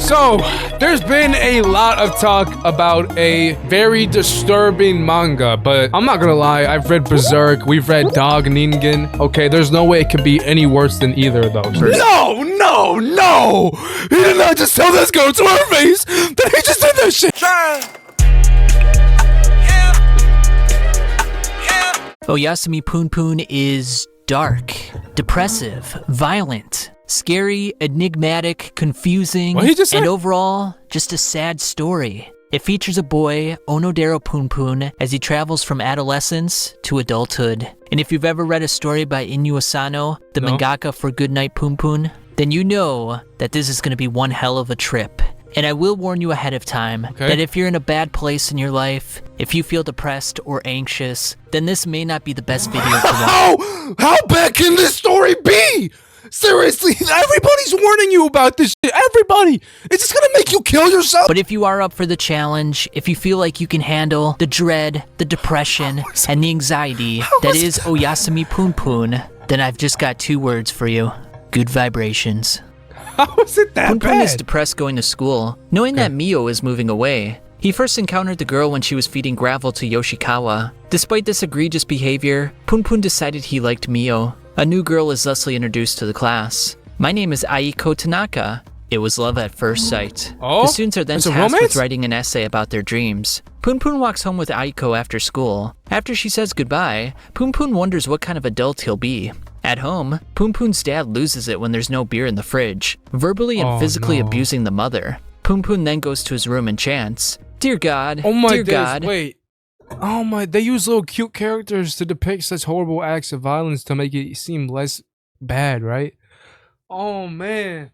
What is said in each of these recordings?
So, there's been a lot of talk about a very disturbing manga, but I'm not gonna lie, I've read Berserk, we've read Dog Ningen. Okay, there's no way it could be any worse than either of those. No! He did not just tell this girl to her face that he just did that shit! Oyasumi PunPun is dark, depressive, violent, scary, enigmatic, confusing, and overall, just a sad story. It features a boy, Onodero PunPun, as he travels from adolescence to adulthood. And if you've ever read a story by Inu Asano, the mangaka for Goodnight PunPun, then you know that this is going to be one hell of a trip. And I will warn you ahead of time that if you're in a bad place in your life, if you feel depressed or anxious, then this may not be the best video to watch. How bad can this story be? Seriously, everybody's warning you about this shit. Everybody! It's just gonna make you kill yourself! But if you are up for the challenge, if you feel like you can handle the dread, the depression, and the anxiety that is Oyasumi PunPun, then I've just got two words for you. Good vibrations. How is it that bad? PunPun is depressed going to school, knowing that Mio is moving away. He first encountered the girl when she was feeding gravel to Yoshikawa. Despite this egregious behavior, PunPun decided he liked Mio. A new girl is thusly introduced to the class. My name is Aiko Tanaka. It was love at first sight. The students are then tasked with writing an essay about their dreams. PunPun walks home with Aiko after school. After she says goodbye, PunPun wonders what kind of adult he'll be. At home, PunPun's dad loses it when there's no beer in the fridge, verbally and physically abusing the mother. PunPun then goes to his room and chants, "Dear God, dear God." Wait. Oh my, they use little cute characters to depict such horrible acts of violence to make it seem less bad, right? Oh man.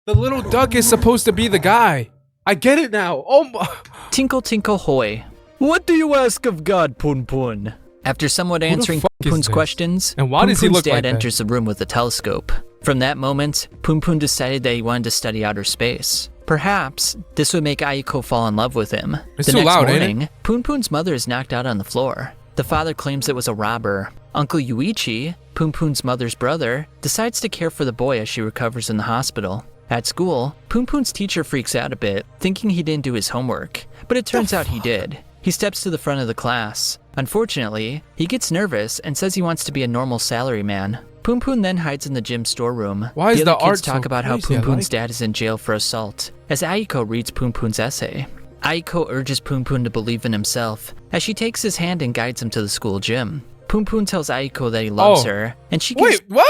The little duck is supposed to be the guy. I get it now. Oh my. Tinkle tinkle hoy. What do you ask of God, PunPun? After somewhat answering PunPun's questions, and why does he look PunPun's dad like that? enters the room with a telescope. From that moment, PunPun decided that he wanted to study outer space. Perhaps this would make Aiko fall in love with him. The next morning, PunPun's mother is knocked out on the floor. The father claims it was a robber. Uncle Yuichi, PunPun's mother's brother, decides to care for the boy as she recovers in the hospital. At school, PunPun's teacher freaks out a bit, thinking he didn't do his homework, but it turns out he did. He steps to the front of the class. Unfortunately, he gets nervous and says he wants to be a normal salaryman. PunPun then hides in the gym storeroom. Why is the other kids so talk about how crazy? PunPun's dad is in jail for assault, as Aiko reads PunPun's essay. Aiko urges PunPun to believe in himself, as she takes his hand and guides him to the school gym. PunPun tells Aiko that he loves her, and she gives whoa!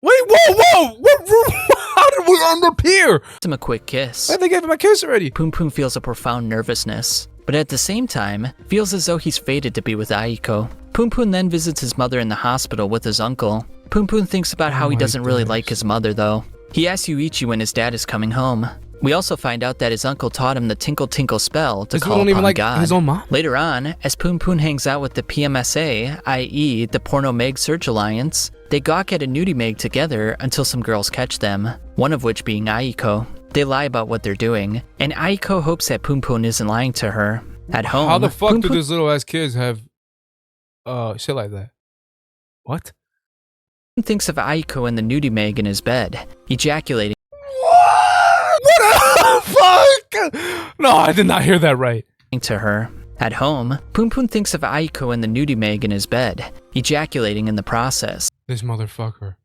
How did we end up here? him a quick kiss. Why they gave him a kiss already? PunPun feels a profound nervousness, but at the same time, feels as though he's fated to be with Aiko. PunPun then visits his mother in the hospital with his uncle. PunPun thinks about how he doesn't really like his mother though. He asks Yuichi when his dad is coming home. We also find out that his uncle taught him the tinkle tinkle spell to call upon God. His own mom? Later on, as PunPun hangs out with the PMSA, i.e. the Porno Meg Search Alliance, they gawk at a nudie meg together until some girls catch them, one of which being Aiko. They lie about what they're doing, and Aiko hopes that PunPun isn't lying to her. At home, how the fuck do these little ass kids have shit like that? What? Thinks of Aiko and the nudie meg in his bed, ejaculating. What the fuck? No, I did not hear that right. To her. At home, PunPun thinks of Aiko and the nudie meg in his bed, ejaculating in the process. This motherfucker.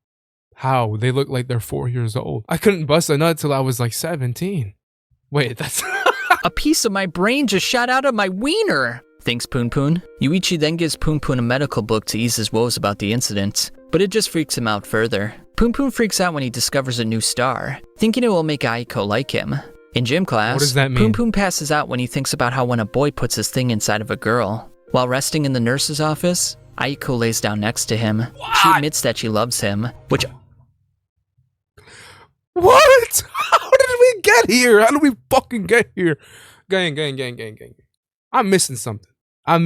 How? They look like they're 4 years old. I couldn't bust a nut till I was like 17. Wait, that's... A piece of my brain just shot out of my wiener, thinks PunPun. Yuichi then gives PunPun a medical book to ease his woes about the incident, but it just freaks him out further. PunPun freaks out when he discovers a new star, thinking it will make Aiko like him. In gym class, what does that mean? PunPun passes out when he thinks about how when a boy puts his thing inside of a girl. While resting in the nurse's office, Aiko lays down next to him. What? She admits that she loves him, which... What? How did we get here? How did we fucking get here? Gang. I'm missing something. I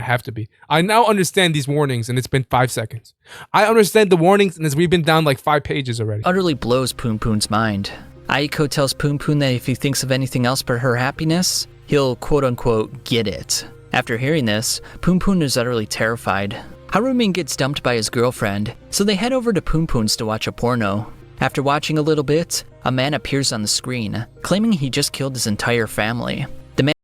have to be. I now understand these warnings and it's been 5 seconds. I understand the warnings and we've been down like 5 pages already. Utterly blows PunPun's mind. Aiko tells PunPun that if he thinks of anything else but her happiness, he'll quote-unquote get it. After hearing this, PunPun is utterly terrified. Harumin gets dumped by his girlfriend, so they head over to PunPun's to watch a porno. After watching a little bit, a man appears on the screen, claiming he just killed his entire family. The man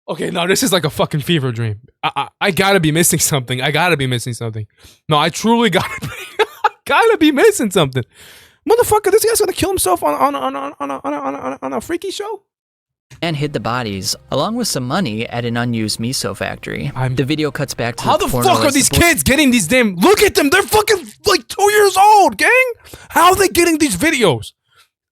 Okay, no, this is like a fucking fever dream. I gotta be missing something. I gotta be missing something. No, I truly gotta be missing something. Motherfucker, this guy's gonna kill himself on a freaky show? and hid the bodies, along with some money at an unused miso factory. The video cuts back to how the fuck are these kids getting these damn... Look at them, they're fucking like 2 years old, gang! How are they getting these videos?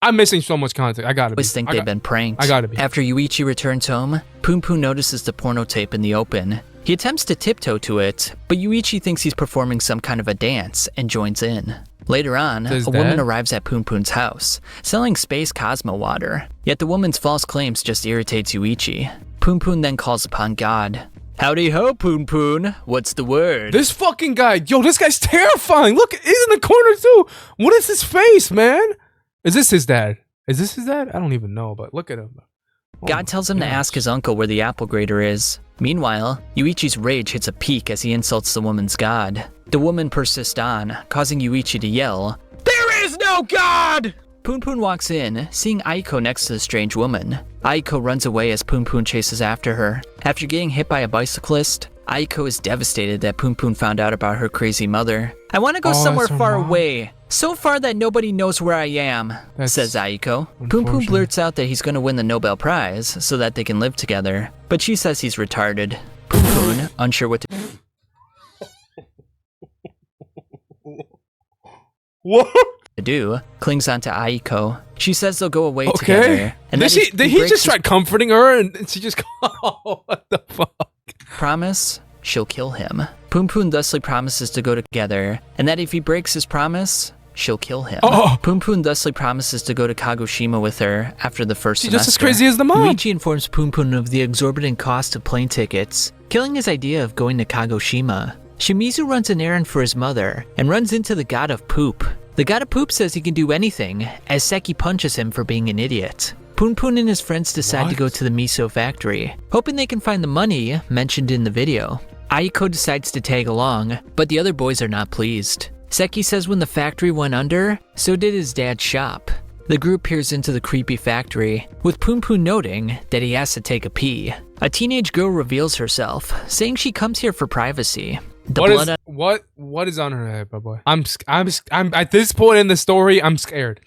I'm missing so much content. I gotta be. Boys think they've been pranked. I gotta be. After Yuichi returns home, PunPun notices the porno tape in the open. He attempts to tiptoe to it, but Yuichi thinks he's performing some kind of a dance and joins in. Later on, a woman arrives at PunPun's house, selling space Cosmo water. Yet the woman's false claims just irritates Yuichi. PunPun then calls upon God. Howdy ho, PunPun. What's the word? This fucking guy, yo, this guy's terrifying. Look, he's in the corner too. What is his face, man? Is this his dad? Is this his dad? I don't even know, but look at him. Oh God tells him to ask his uncle where the apple grater is. Meanwhile, Yuichi's rage hits a peak as he insults the woman's god. The woman persists on, causing Yuichi to yell, "There is no god!" PunPun walks in, seeing Aiko next to the strange woman. Aiko runs away as PunPun chases after her. After getting hit by a bicyclist, Aiko is devastated that PunPun found out about her crazy mother. I want to go somewhere far away. So far that nobody knows where I am, says Aiko. PunPun blurts out that he's going to win the Nobel Prize so that they can live together, but she says he's retarded. PunPun, unsure what to do, clings onto Aiko. She says they'll go away together. And did he just try comforting her and she just oh, what the fuck? Promise she'll kill him. PunPun thusly promises to go together, and that if he breaks his promise, she'll kill him. PunPun thusly promises to go to Kagoshima with her after the first semester. Just as crazy as the mom. Yuichi informs PunPun of the exorbitant cost of plane tickets, killing his idea of going to Kagoshima. Shimizu runs an errand for his mother and runs into the god of poop. The god of poop says he can do anything, as Seki punches him for being an idiot. PunPun and his friends decide to go to the miso factory, hoping they can find the money mentioned in the video. Aiko decides to tag along, but the other boys are not pleased. Seki says when the factory went under, so did his dad's shop. The group peers into the creepy factory, with PunPun noting that he has to take a pee. A teenage girl reveals herself, saying she comes here for privacy. What is on her head, my boy? I'm at this point in the story, I'm scared.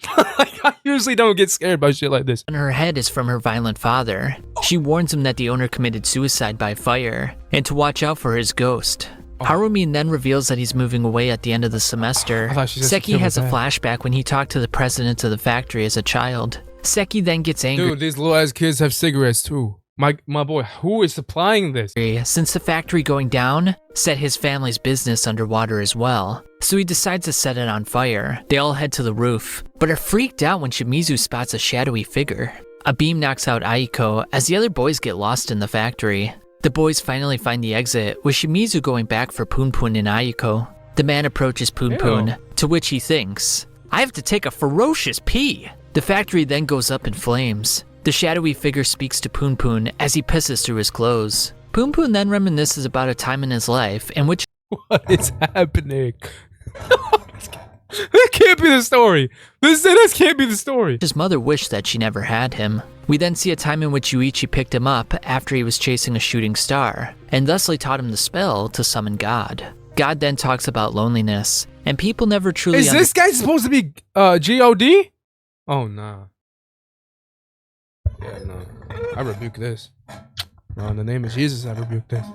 I usually don't get scared by shit like this. On her head is from her violent father. She warns him that the owner committed suicide by fire, and to watch out for his ghost. Harumin then reveals that he's moving away at the end of the semester. Seki has a flashback when he talked to the president of the factory as a child. Seki then gets angry. Dude, these little ass kids have cigarettes too. My boy, who is supplying this? Since the factory going down set his family's business underwater as well, so he decides to set it on fire. They all head to the roof, but are freaked out when Shimizu spots a shadowy figure. A beam knocks out Aiko as the other boys get lost in the factory. The boys finally find the exit, with Shimizu going back for PunPun and Aiko. The man approaches PunPun, to which he thinks, "I have to take a ferocious pee." The factory then goes up in flames. The shadowy figure speaks to PunPun as he pisses through his clothes. PunPun then reminisces about a time in his life in which... What is happening? That can't be the story. This can't be the story. His mother wished that she never had him. We then see a time in which Yuichi picked him up after he was chasing a shooting star, and thusly taught him the spell to summon God. God then talks about loneliness, and people never truly... Is this guy supposed to be G.O.D.? Oh, nah. Yeah, no. I rebuke this. No, in the name of Jesus, I rebuke this.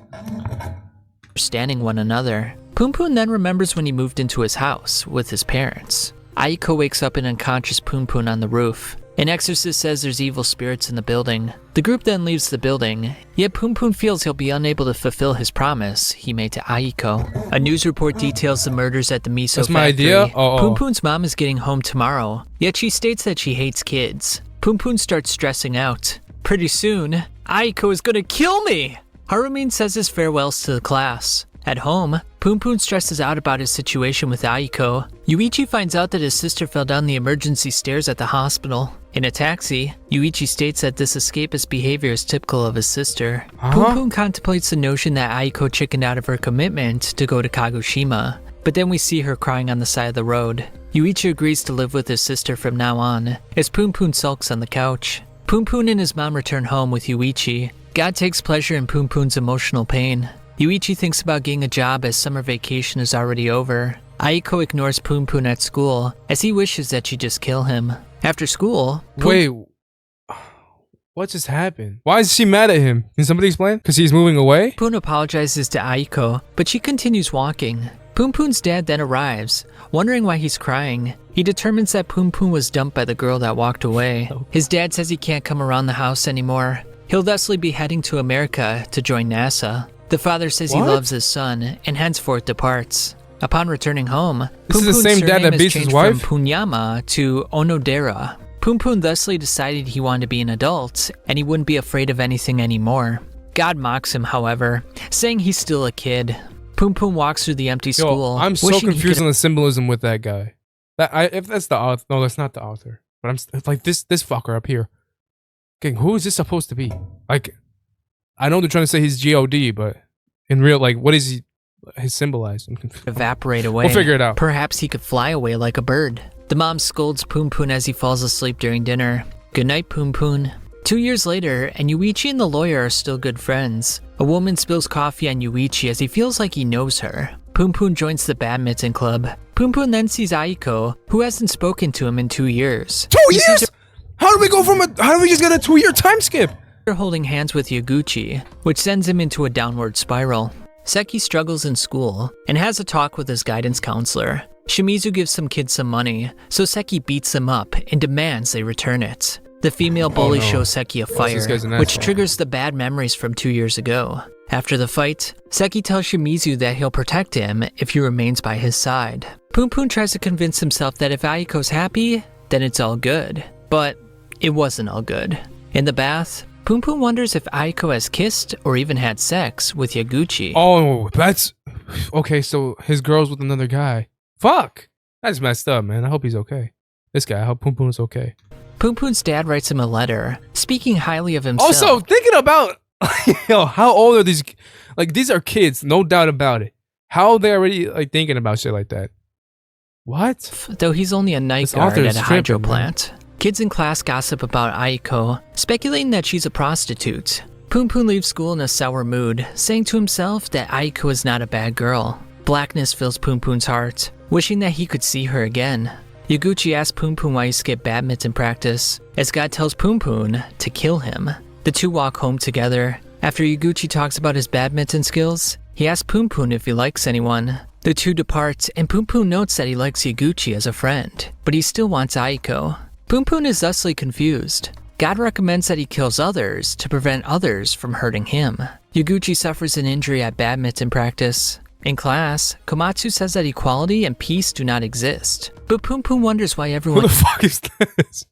Understanding one another. PunPun then remembers when he moved into his house with his parents. Aiko wakes up an unconscious PunPun on the roof. An exorcist says there's evil spirits in the building. The group then leaves the building, yet PunPun feels he'll be unable to fulfill his promise he made to Aiko. A news report details the murders at the miso factory. My idea? PunPun's mom is getting home tomorrow, yet she states that she hates kids. PunPun starts stressing out. Pretty soon, Aiko is gonna kill me! Harumin says his farewells to the class. At home, PunPun stresses out about his situation with Aiko. Yuichi finds out that his sister fell down the emergency stairs at the hospital. In a taxi, Yuichi states that this escapist behavior is typical of his sister. PunPun contemplates the notion that Aiko chickened out of her commitment to go to Kagoshima, but then we see her crying on the side of the road. Yuichi agrees to live with his sister from now on, as PunPun sulks on the couch. PunPun and his mom return home with Yuichi. God takes pleasure in PunPun's emotional pain. Yuichi thinks about getting a job as summer vacation is already over. Aiko ignores PunPun at school, as he wishes that she just kill him. After school, Wait, what just happened? Why is she mad at him? Can somebody explain? Because he's moving away? PunPun apologizes to Aiko, but she continues walking. PunPun's dad then arrives, wondering why he's crying. He determines that PunPun was dumped by the girl that walked away. His dad says he can't come around the house anymore. He'll thusly be heading to America to join NASA. The father says he loves his son and henceforth departs. Upon returning home, This is the same dad that beats his wife? from Punyama to Onodera. PunPun thusly decided he wanted to be an adult and he wouldn't be afraid of anything anymore. God mocks him, however, saying he's still a kid. PunPun walks through the empty school. I'm so confused on the symbolism with that guy. If that's the author, no, that's not the author. But I'm like this fucker up here. Okay, who is this supposed to be? Like, I know they're trying to say he's God, but in real, like, what is he? His symbolized? I'm confused. Evaporate away. We'll figure it out. Perhaps he could fly away like a bird. The mom scolds PunPun as he falls asleep during dinner. Good night, PunPun. 2 years later, and Yuichi and the lawyer are still good friends. A woman spills coffee on Yuichi as he feels like he knows her. PunPun joins the badminton club. PunPun then sees Aiko, who hasn't spoken to him in 2 years. 2 years? How do we go from how do we just get a 2-year time skip? They're holding hands with Yaguchi, which sends him into a downward spiral. Seki struggles in school and has a talk with his guidance counselor. Shimizu gives some kids some money, so Seki beats them up and demands they return it. The female bully shows Seki a fire, which triggers the bad memories from 2 years ago. After the fight, Seki tells Shimizu that he'll protect him if he remains by his side. PunPun tries to convince himself that if Aiko's happy, then it's all good. But it wasn't all good. In the bath, PunPun wonders if Aiko has kissed or even had sex with Yaguchi. Oh, that's... Okay, so his girl's with another guy. Fuck! That's messed up, man. I hope he's okay. This guy, I hope PunPun is okay. PunPun's dad writes him a letter, speaking highly of himself. Also, thinking about... Yo, how old are these... Like, these are kids, no doubt about it. How are they already, like, thinking about shit like that? What? Though he's only a night guard at a hydro plant. Kids in class gossip about Aiko, speculating that she's a prostitute. PunPun leaves school in a sour mood, saying to himself that Aiko is not a bad girl. Blackness fills PunPun's heart, wishing that he could see her again. Yaguchi asks PunPun why he skipped badminton practice, as God tells PunPun to kill him. The two walk home together. After Yaguchi talks about his badminton skills, he asks PunPun if he likes anyone. The two depart, and PunPun notes that he likes Yaguchi as a friend, but he still wants Aiko. PunPun is thusly confused. God recommends that he kills others to prevent others from hurting him. Yaguchi suffers an injury at badminton practice. In class, Komatsu says that equality and peace do not exist, but PunPun wonders why everyone Who the fuck is this?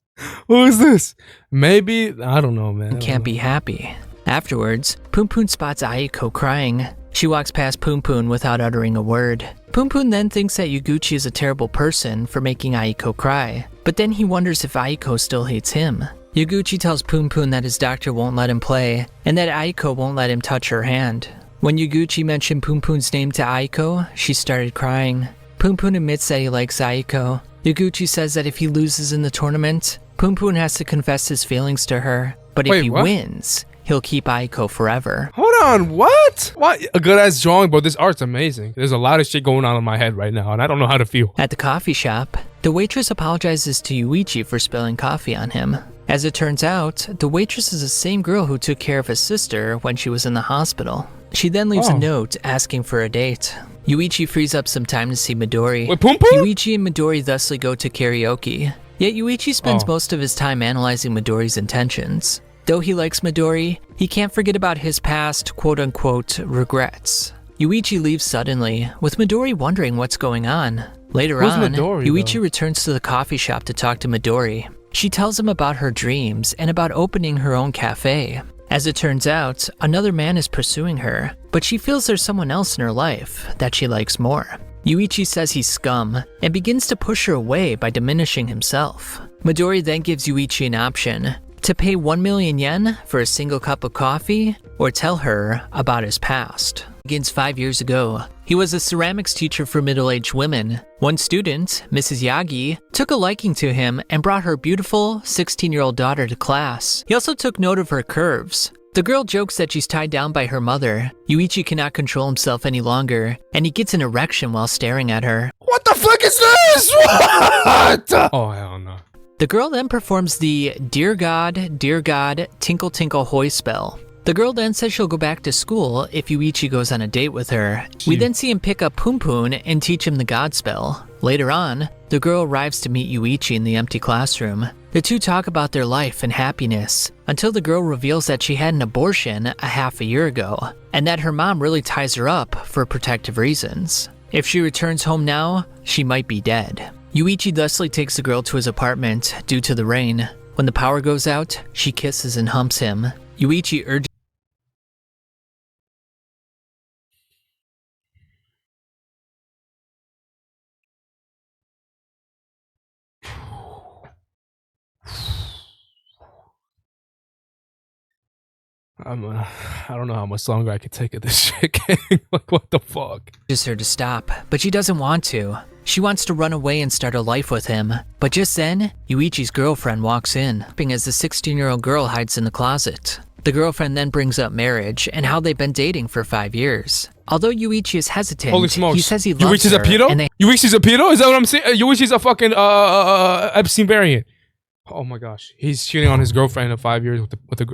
Who is this? Maybe, I don't know, man. Can't be happy. Afterwards, PunPun spots Aiko crying. She walks past PunPun without uttering a word. PunPun then thinks that Yaguchi is a terrible person for making Aiko cry, but then he wonders if Aiko still hates him. Yaguchi tells PunPun that his doctor won't let him play, and that Aiko won't let him touch her hand. When Yaguchi mentioned PunPun's name to Aiko, she started crying. PunPun admits that he likes Aiko. Yaguchi says that if he loses in the tournament, PunPun has to confess his feelings to her, but if he wins, he'll keep Aiko forever. Hold on, what? What? A good ass drawing, but this art's amazing. There's a lot of shit going on in my head right now, and I don't know how to feel. At the coffee shop, the waitress apologizes to Yuichi for spilling coffee on him. As it turns out, the waitress is the same girl who took care of his sister when she was in the hospital. She then leaves a note asking for a date. Yuichi frees up some time to see Midori. Wait, PunPun? Yuichi and Midori thusly go to karaoke. Yet Yuichi spends most of his time analyzing Midori's intentions. Though he likes Midori, he can't forget about his past quote-unquote regrets. Yuichi leaves suddenly, with Midori wondering what's going on. Later on, Yuichi returns to the coffee shop to talk to Midori. She tells him about her dreams and about opening her own cafe. As it turns out, another man is pursuing her, but she feels there's someone else in her life that she likes more. Yuichi says he's scum and begins to push her away by diminishing himself. Midori then gives Yuichi an option To pay 1 million yen for a single cup of coffee, or tell her about his past. Begins 5 years ago. He was a ceramics teacher for middle-aged women. One student, Mrs. Yagi, took a liking to him and brought her beautiful 16-year-old daughter to class. He also took note of her curves. The girl jokes that she's tied down by her mother. Yuichi cannot control himself any longer, and he gets an erection while staring at her. What the fuck is this? What? Oh, hell no. The girl then performs the Dear God, Tinkle Tinkle Hoy spell. The girl then says she'll go back to school if Yuichi goes on a date with her. We then see him pick up PunPun and teach him the God spell. Later on, the girl arrives to meet Yuichi in the empty classroom. The two talk about their life and happiness, until the girl reveals that she had an abortion a half a year ago, and that her mom really ties her up for protective reasons. If she returns home now, she might be dead. Yuichi thusly takes the girl to his apartment due to the rain. When the power goes out, she kisses and humps him. Yuichi urges I don't know how much longer I can take of this shit, gang. Like, what the fuck? her to stop, but she doesn't want to. She wants to run away and start a life with him. But just then, Yuichi's girlfriend walks in, as the 16-year-old girl hides in the closet. The girlfriend then brings up marriage and how they've been dating for 5 years. Although Yuichi is hesitant, Holy smokes. he says he loves Yuichi's her. a pedo? And they Yuichi's a pedo? Is that what I'm saying? Yuichi's a fucking Epstein variant. Oh my gosh. He's cheating on his girlfriend of 5 years with a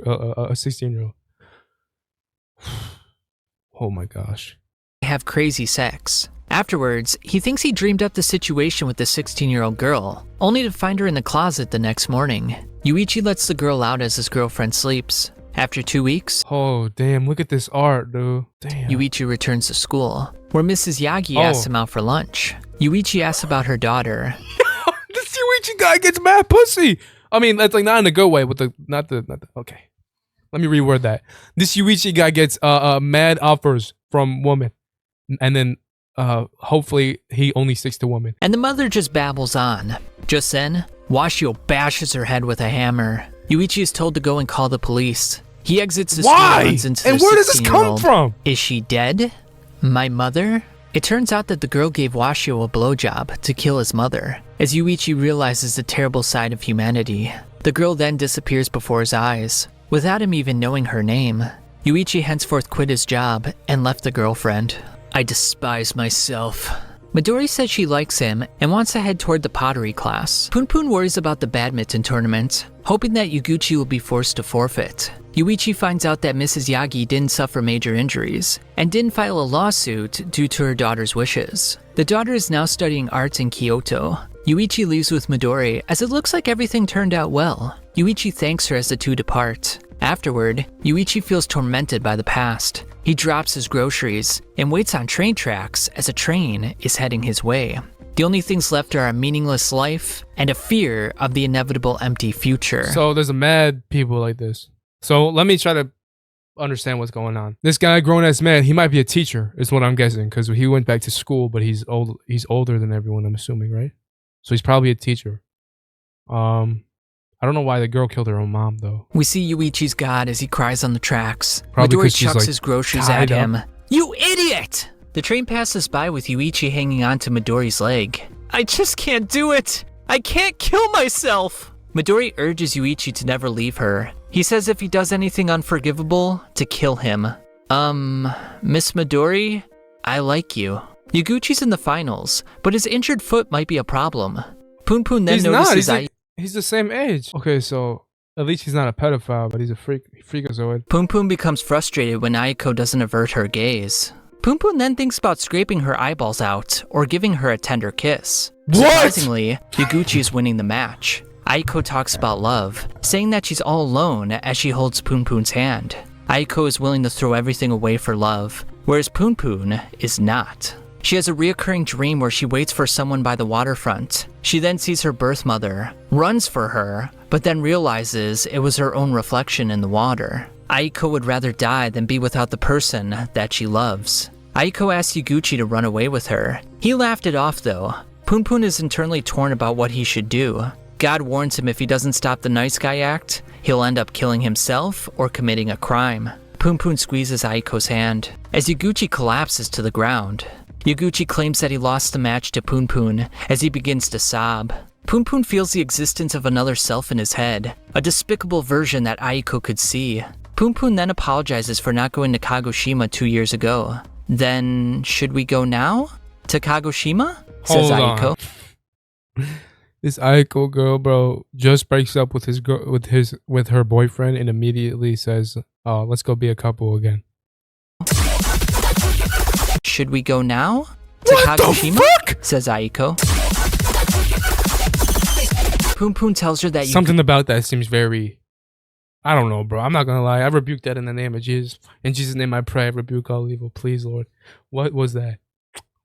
16-year-old. Oh my gosh. have crazy sex. Afterwards, he thinks he dreamed up the situation with the 16-year-old girl, only to find her in the closet the next morning. Yuichi lets the girl out as his girlfriend sleeps. After 2 weeks, Oh, damn. Look at this art, dude. Damn. Yuichi returns to school, where Mrs. Yagi asks him out for lunch. Yuichi asks about her daughter. This Yuichi guy gets mad pussy. I mean, that's like not in a good way, with the not the okay. Let me reword that. This Yuichi guy gets mad offers from women, and then hopefully he only sticks to women. And the mother just babbles on. Just then, Washio bashes her head with a hammer. Yuichi is told to go and call the police. He exits the school and runs into And the where does this come 16-year-old. from? Is she dead? My mother? It turns out that the girl gave Washio a blowjob to kill his mother. As Yuichi realizes the terrible side of humanity, the girl then disappears before his eyes, without him even knowing her name. Yuichi henceforth quit his job and left the girlfriend. I despise myself. Midori says she likes him and wants to head toward the pottery class. PunPun worries about the badminton tournament, hoping that Yuguchi will be forced to forfeit. Yuichi finds out that Mrs. Yagi didn't suffer major injuries and didn't file a lawsuit due to her daughter's wishes. The daughter is now studying arts in Kyoto. Yuichi leaves with Midori as it looks like everything turned out well. Yuichi thanks her as the two depart. Afterward, Yuichi feels tormented by the past. He drops his groceries and waits on train tracks as a train is heading his way. The only things left are a meaningless life and a fear of the inevitable empty future. So there's a mad people like this. So let me try to understand what's going on. This guy, grown ass man, he might be a teacher, is what I'm guessing, because he went back to school, but he's old. He's older than everyone, I'm assuming, right? So he's probably a teacher. I don't know why the girl killed her own mom, though. We see Yuichi's god as he cries on the tracks. Probably Midori 'cause she's, chucks like, his groceries tied at him. up. You idiot! The train passes by with Yuichi hanging on to Midori's leg. I just can't do it! I can't kill myself! Midori urges Yuichi to never leave her. He says if he does anything unforgivable, to kill him. Miss Midori? I like you. Yuguchi's in the finals, but his injured foot might be a problem. PunPun then He's notices not. He's the same age. Okay, so at least he's not a pedophile, but he's a freakazoid. PunPun becomes frustrated when Aiko doesn't avert her gaze. PunPun then thinks about scraping her eyeballs out or giving her a tender kiss. What? Surprisingly, Yuguchi is winning the match. Aiko talks about love, saying that she's all alone as she holds PunPun's hand. Aiko is willing to throw everything away for love, whereas PunPun is not. She has a reoccurring dream where she waits for someone by the waterfront. She then sees her birth mother, runs for her, but then realizes it was her own reflection in the water. Aiko would rather die than be without the person that she loves. Aiko asks Yuguchi to run away with her. He laughed it off though. PunPun is internally torn about what he should do. God warns him if he doesn't stop the nice guy act, he'll end up killing himself or committing a crime. PunPun squeezes Aiko's hand as Yaguchi collapses to the ground. Yaguchi claims that he lost the match to PunPun as he begins to sob. PunPun feels the existence of another self in his head, a despicable version that Aiko could see. PunPun then apologizes for not going to Kagoshima 2 years ago. Then, should we go now? To Kagoshima? Says Aiko. This Aiko girl, bro, just breaks up with with her boyfriend and immediately says, "Oh, let's go be a couple again." Should we go now? To What Kagoshima? the fuck? Says Aiko. PunPun tells her that Something about that seems very... I don't know, bro. I'm not gonna lie. I rebuke that in the name of Jesus. In Jesus' name I pray, I rebuke all evil. Please, Lord. What was that?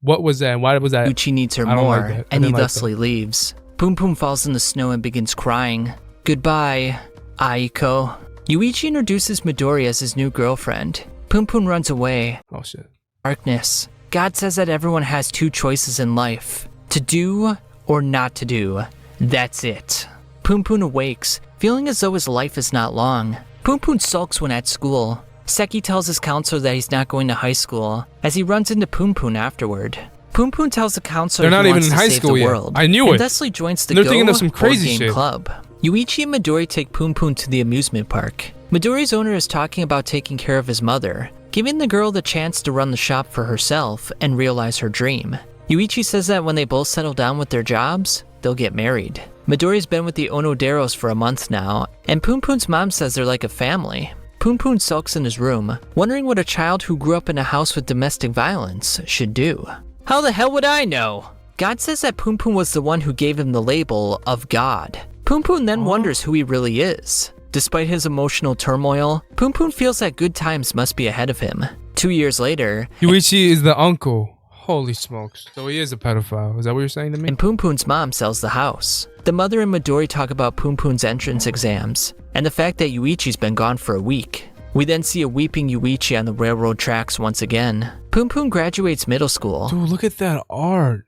What was that? Why was that? Yaguchi needs her more, and he thusly leaves. PunPun falls in the snow and begins crying. Goodbye, Aiko. Yuichi introduces Midori as his new girlfriend. PunPun runs away. Oh, shit. Darkness. God says that everyone has 2 choices in life. To do or not to do. That's it. PunPun awakes, feeling as though his life is not long. PunPun sulks when at school. Seki tells his counselor that he's not going to high school, as he runs into PunPun afterward. PunPun tells the counselor They're not he even wants in to high save school the yet. world. I knew and it. thusly joins the They're thinking of some Board crazy Game shit. Club. Yuichi and Midori take PunPun to the amusement park. Midori's owner is talking about taking care of his mother, giving the girl the chance to run the shop for herself and realize her dream. Yuichi says that when they both settle down with their jobs, they'll get married. Midori's been with the Onoderos for a month now, and PunPun's mom says they're like a family. PunPun sulks in his room, wondering what a child who grew up in a house with domestic violence should do. How the hell would I know? God says that PunPun was the one who gave him the label of God. PunPun then wonders who he really is. Despite his emotional turmoil, PunPun feels that good times must be ahead of him. 2 years later, Yuichi is the uncle. Holy smokes. So he is a pedophile. Is that what you're saying to me? and PunPun's mom sells the house. The mother and Midori talk about PunPun's entrance exams, and the fact that Yuichi's been gone for a week. We then see a weeping Yuichi on the railroad tracks once again. PunPun graduates middle school. Dude, look at that art.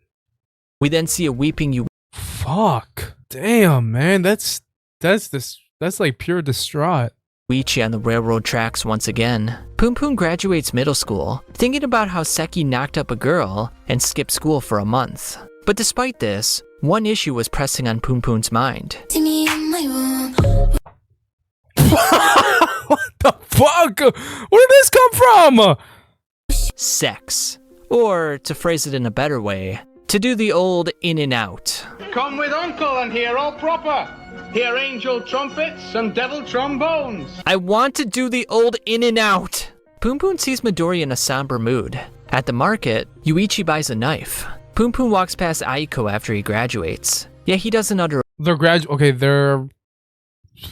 We then see a weeping Yuichi Fuck. Damn, man. That's like pure distraught. on the railroad tracks once again. PunPun graduates middle school, thinking about how Seki knocked up a girl and skipped school for a month. But despite this, one issue was pressing on PunPun's mind. What the fuck? Where did this come from? Sex. Or, to phrase it in a better way, to do the old in and out. Come with Uncle and hear all proper. Hear angel trumpets and devil trombones. I want to do the old in and out. PunPun sees Midori in a somber mood. At the market, Yuichi buys a knife. PunPun walks past Aiko after he graduates. Yet he doesn't utter They're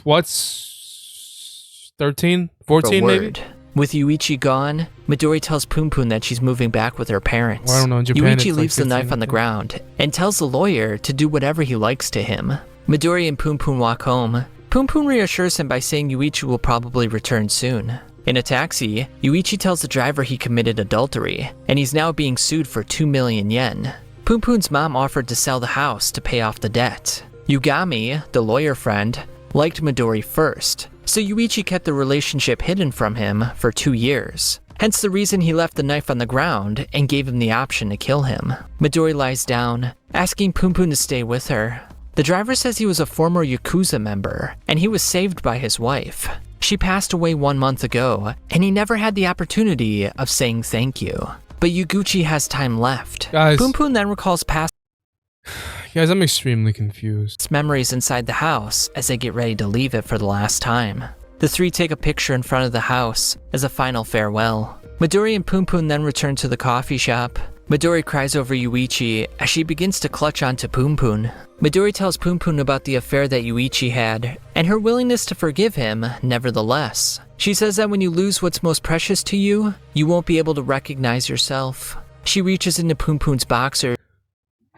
what's 13? 14 a maybe? word. With Yuichi gone, Midori tells PunPun that she's moving back with her parents. Well, I don't know, in Japan it's Yuichi like leaves the 15, knife on I the think. ground and tells the lawyer to do whatever he likes to him. Midori and PunPun walk home. PunPun reassures him by saying Yuichi will probably return soon. In a taxi, Yuichi tells the driver he committed adultery, and he's now being sued for 2 million yen. PunPun's mom offered to sell the house to pay off the debt. Yugami, the lawyer friend, liked Midori first, so Yuichi kept the relationship hidden from him for 2 years. Hence the reason he left the knife on the ground and gave him the option to kill him. Midori lies down, asking PunPun to stay with her. The driver says he was a former Yakuza member, and he was saved by his wife. She passed away 1 month ago, and he never had the opportunity of saying thank you. But Yaguchi has time left. Guys. PunPun then recalls past Guys, I'm extremely confused. memories inside the house as they get ready to leave it for the last time. The three take a picture in front of the house as a final farewell. Midori and PunPun then return to the coffee shop. Midori cries over Yuichi as she begins to clutch onto PunPun. Midori tells PunPun about the affair that Yuichi had, and her willingness to forgive him nevertheless. She says that when you lose what's most precious to you, you won't be able to recognize yourself. She reaches into PunPun's boxers,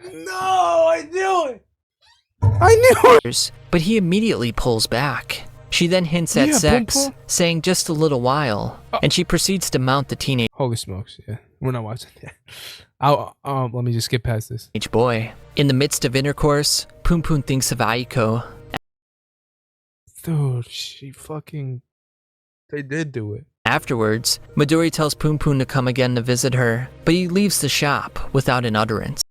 No, I knew it. I knew it. but he immediately pulls back. She then hints at Yeah, sex, PunPun. saying just a little while, and she proceeds to mount the teenager Holy smokes, yeah. We're not watching that. Let me just skip past this. Boy. In the midst of intercourse, PunPun thinks of Aiko. Dude, they did do it. Afterwards, Midori tells PunPun to come again to visit her, but he leaves the shop without an utterance.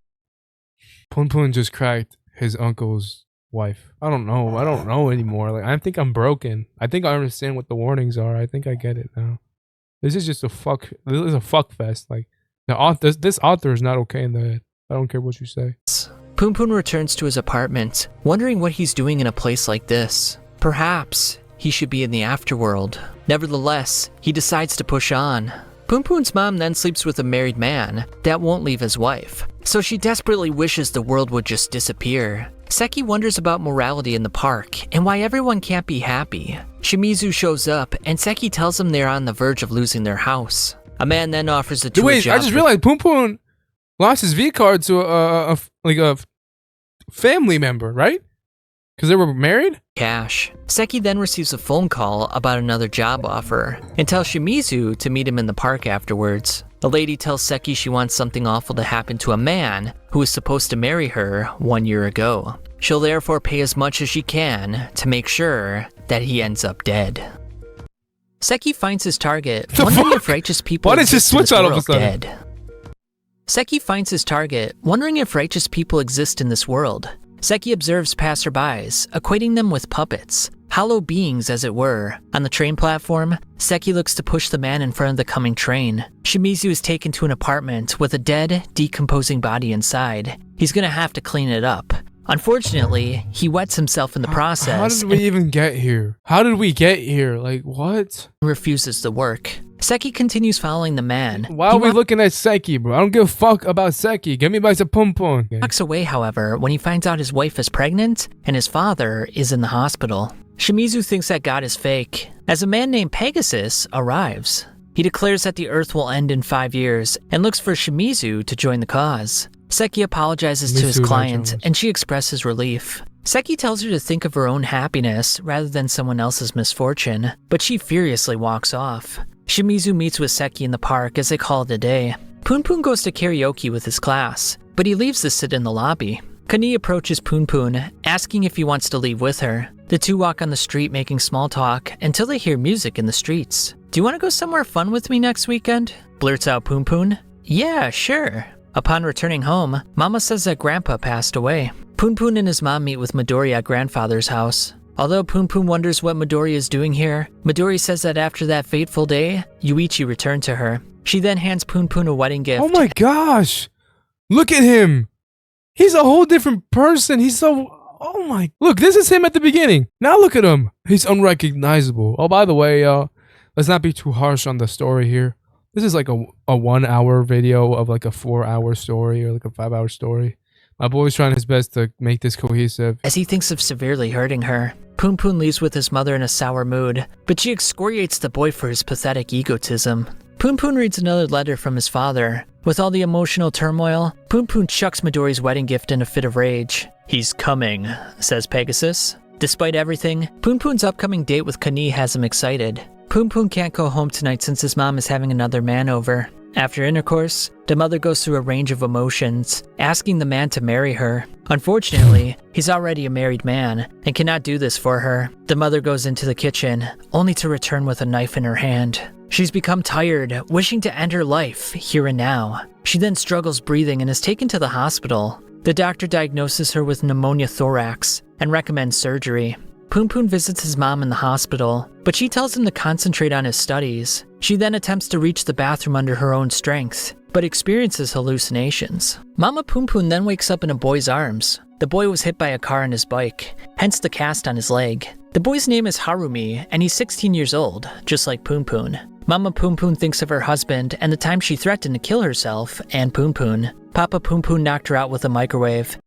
PunPun just cracked his uncle's wife. I don't know anymore. Like, I think I'm broken. I think I understand what the warnings are. I think I get it now. This is just a fuck fest. Like, this author is not okay in the head. I don't care what you say. PunPun returns to his apartment, wondering what he's doing in a place like this. Perhaps he should be in the afterworld. Nevertheless, he decides to push on. PunPun's mom then sleeps with a married man that won't leave his wife, so she desperately wishes the world would just disappear. Seki wonders about morality in the park and why everyone can't be happy. Shimizu shows up and Seki tells him they're on the verge of losing their house. A man then offers the two a job. I just realized PunPun lost his V card to a family member, right? Because they were married? Cash. Seki then receives a phone call about another job offer and tells Shimizu to meet him in the park afterwards. The lady tells Seki she wants something awful to happen to a man who was supposed to marry her 1 year ago. She'll therefore pay as much as she can to make sure that he ends up dead. Seki finds his target, wondering if righteous people exist in this world dead. Seki finds his target, wondering if righteous people exist in this world. Seki observes passerbys, equating them with puppets, hollow beings as it were. On the train platform, Seki looks to push the man in front of the coming train. Shimizu is taken to an apartment with a dead, decomposing body inside. He's gonna have to clean it up. Unfortunately, he wets himself in the process. How did we even get here? How did we get here? Like, what? Refuses to work. Seki continues following the man. Why are we looking at Seki, bro? I don't give a fuck about Seki. Get me back to PunPun. Okay. Walks away, however, when he finds out his wife is pregnant and his father is in the hospital. Shimizu thinks that God is fake, as a man named Pegasus arrives. He declares that the Earth will end in 5 years and looks for Shimizu to join the cause. Seki apologizes to his client and she expresses relief. Seki tells her to think of her own happiness rather than someone else's misfortune, but she furiously walks off. Shimizu meets with Seki in the park as they call it a day. PunPun goes to karaoke with his class, but he leaves to sit in the lobby. Kani approaches PunPun, asking if he wants to leave with her. The two walk on the street making small talk until they hear music in the streets. "Do you want to go somewhere fun with me next weekend?" blurts out PunPun. "Yeah, sure." Upon returning home, Mama says that Grandpa passed away. PunPun and his mom meet with Midori at grandfather's house. Although PunPun wonders what Midori is doing here, Midori says that after that fateful day, Yuichi returned to her. She then hands PunPun a wedding gift. Oh my gosh! Look at him! He's a whole different person. He's so... Oh my... Look, this is him at the beginning. Now look at him. He's unrecognizable. Oh, by the way, let's not be too harsh on the story here. This is like a 1 hour video of like a 4 hour story or like a 5 hour story. My boy's trying his best to make this cohesive. As he thinks of severely hurting her, PunPun leaves with his mother in a sour mood, but she excoriates the boy for his pathetic egotism. PunPun reads another letter from his father. With all the emotional turmoil, PunPun chucks Midori's wedding gift in a fit of rage. "He's coming," says Pegasus. Despite everything, PunPun's upcoming date with Kani has him excited. PunPun can't go home tonight since his mom is having another man over. After intercourse, the mother goes through a range of emotions, asking the man to marry her. Unfortunately, he's already a married man and cannot do this for her. The mother goes into the kitchen, only to return with a knife in her hand. She's become tired, wishing to end her life here and now. She then struggles breathing and is taken to the hospital. The doctor diagnoses her with pneumonia thorax and recommends surgery. PunPun visits his mom in the hospital, but she tells him to concentrate on his studies. She then attempts to reach the bathroom under her own strength, but experiences hallucinations. Mama PunPun then wakes up in a boy's arms. The boy was hit by a car on his bike, hence the cast on his leg. The boy's name is Harumi, and he's 16 years old, just like PunPun. Mama PunPun thinks of her husband and the time she threatened to kill herself and PunPun. Papa PunPun knocked her out with a microwave.